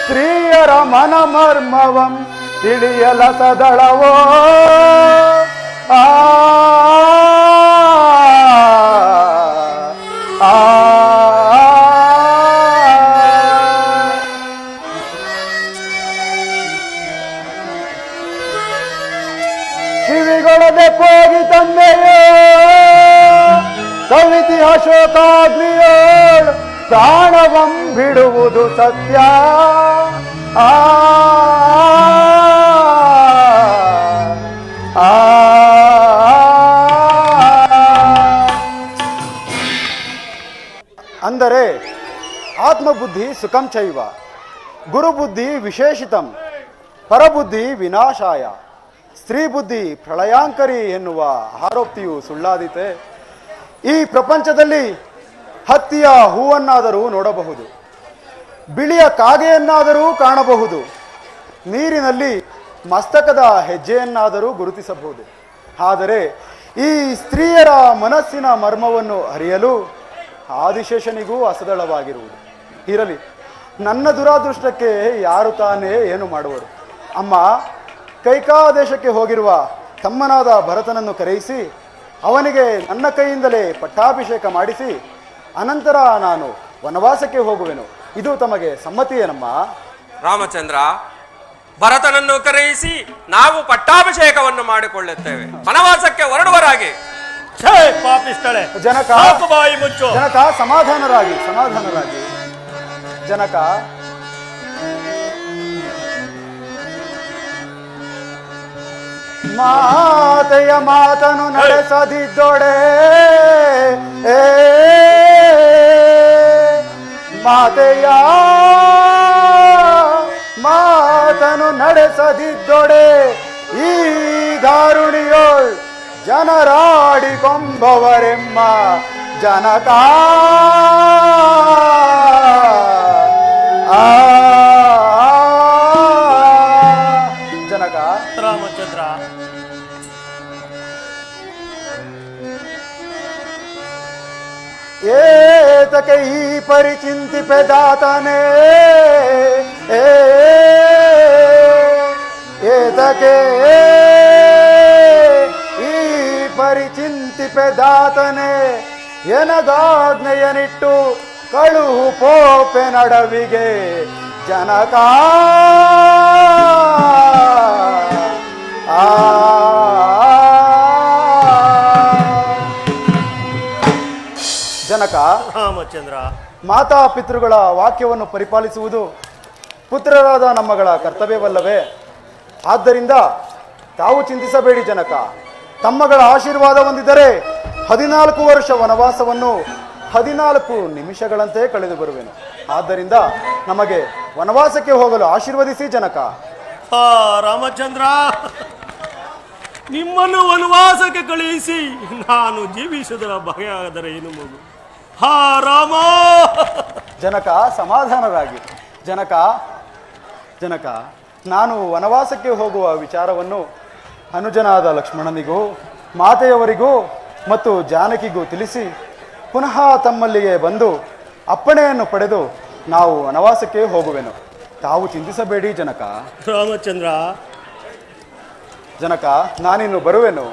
ಸ್ತ್ರೀಯರ ಮನಮರ್ಮವಂ ತಿಳಿಯಲ ಸದಳವೋ. ಕಿವಿಗೊಳದೆ ಹೋಗಿ ತಂದೆಯೋ ಕವಿತಿ ಅಶೋಕಾಗ್ನಿಯೋಳ್ ಪ್ರಾಣವಂ ಬಿಡುವುದು ಸತ್ಯ. ಅಂದರೆ ಆತ್ಮಬುದ್ಧಿ ಸುಖಂ ಚೈವ, ಗುರುಬುದ್ಧಿ ವಿಶೇಷಿತಂ, ಪರಬುದ್ಧಿ ವಿನಾಶಾಯ, ಸ್ತ್ರೀ ಬುದ್ಧಿ ಪ್ರಳಯಾಂಕರಿ ಎನ್ನುವ ಆರೋಕ್ತಿಯು ಸುಳ್ಳಾದೀತೆ? ಈ ಪ್ರಪಂಚದಲ್ಲಿ ಹತ್ತಿಯ ಹೂವನ್ನಾದರೂ ನೋಡಬಹುದು, ಬಿಳಿಯ ಕಾಗೆಯನ್ನಾದರೂ ಕಾಣಬಹುದು, ನೀರಿನಲ್ಲಿ ಮಸ್ತಕದ ಹೆಜ್ಜೆಯನ್ನಾದರೂ ಗುರುತಿಸಬಹುದು. ಆದರೆ ಈ ಸ್ತ್ರೀಯರ ಮನಸ್ಸಿನ ಮರ್ಮವನ್ನು ಅರಿಯಲು ಆದಿಶೇಷನಿಗೂ ಅಸದಳವಾಗಿರುವುದು. ಇರಲಿ, ನನ್ನ ದುರಾದೃಷ್ಟಕ್ಕೆ ಯಾರು ತಾನೇ ಏನು ಮಾಡುವರು? ಅಮ್ಮ, ಕೈಕಾದೇಶಕ್ಕೆ ಹೋಗಿರುವ ತಮ್ಮನಾದ ಭರತನನ್ನು ಕರೆಯಿಸಿ ಅವನಿಗೆ ನನ್ನ ಕೈಯಿಂದಲೇ ಪಟ್ಟಾಭಿಷೇಕ ಮಾಡಿಸಿ ಅನಂತರ ನಾನು ವನವಾಸಕ್ಕೆ ಹೋಗುವೆನು. ಇದು ತಮಗೆ ಸಮ್ಮತಿಯೇನಮ್ಮ? ರಾಮಚಂದ್ರ, ಭರತನನ್ನು ಕರೆಯಿಸಿ ನಾವು ಪಟ್ಟಾಭಿಷೇಕವನ್ನು ಮಾಡಿಕೊಳ್ಳುತ್ತೇವೆ, ವನವಾಸಕ್ಕೆ ಹೊರಡುವರಾಗಿ. ಪಾಪಿಸ್ತಳೆ, ಜನಕ, ಬಾಯಿ ಮುಚ್ಚು. ಜನಕ, ಸಮಾಧಾನರಾಗಿ, ಸಮಾಧಾನರಾಗಿ. ಜನಕ, ಮಾತೆಯ ಮಾತನು ನಡೆಸದಿದ್ದೊಡೆ, ಮಾತೆಯ ಮಾತನು ನಡೆಸದಿದ್ದೊಡೆ ಈ ದಾರುಣಿಯೋಳ್ ಜನರಾಡಿಕೊಂಬವರೆಮ್ಮ ಜನಕ. ಜನಕ, ರಾಮಚಂದ್ರ, ಏತಕ್ಕೆ ಈ ಪರಿಚಿಂತಿಪೆ ದಾತನೇ, ಏತಕ್ಕೆ ಈ ಪರಿಚಿಂತಿಪೆ ದಾತನೇ, ಎನಗಾಜ್ಞೆಯನಿಟ್ಟು ಕಳುಹು ಪೋಪೆ ನಡವಿಗೆ ಜನಕ. ರಾಮಚಂದ್ರ, ಮಾತಾ ಪಿತೃಗಳ ವಾಕ್ಯವನ್ನು ಪರಿಪಾಲಿಸುವುದು ಪುತ್ರರಾದ ನಮ್ಮಗಳ ಕರ್ತವ್ಯವಲ್ಲವೇ? ಆದ್ದರಿಂದ ತಾವು ಚಿಂತಿಸಬೇಡಿ ಜನಕ. ತಮ್ಮಗಳ ಆಶೀರ್ವಾದ ಹೊಂದಿದರೆ 14 ವರ್ಷ ವನವಾಸವನ್ನು 14 ನಿಮಿಷಗಳಂತೆ ಕಳೆದು ಬರುವೆನು. ಆದ್ದರಿಂದ ನಮಗೆ ವನವಾಸಕ್ಕೆ ಹೋಗಲು ಆಶೀರ್ವದಿಸಿ ಜನಕ. ಹಾ ರಾಮಚಂದ್ರ, ನಿಮ್ಮನ್ನು ವನವಾಸಕ್ಕೆ ಕಳುಹಿಸಿ ನಾನು ಜೀವಿಸುವುದರ ಬಗೆಯಾದರೆ ಏನು ಮಗು? ಹಾ ರಾಮ. ಜನಕ ಸಮಾಧಾನರಾಗಿ. ಜನಕ ನಾನು ವನವಾಸಕ್ಕೆ ಹೋಗುವ ವಿಚಾರವನ್ನು ಅನುಜನಾದ ಲಕ್ಷ್ಮಣನಿಗೂ ಮಾತೆಯವರಿಗೂ ಮತ್ತು ಜಾನಕಿಗೂ ತಿಳಿಸಿ ಪುನಃ ತಮ್ಮಲ್ಲಿಗೆ ಬಂದು ಅಪ್ಪಣೆಯನ್ನು ಪಡೆದು ನಾವು ವನವಾಸಕ್ಕೆ ಹೋಗುವೆನು. ತಾವು ಚಿಂತಿಸಬೇಡಿ ಜನಕ. ರಾಮಚಂದ್ರ, ನಾನಿನ್ನು ಬರುವೆನು.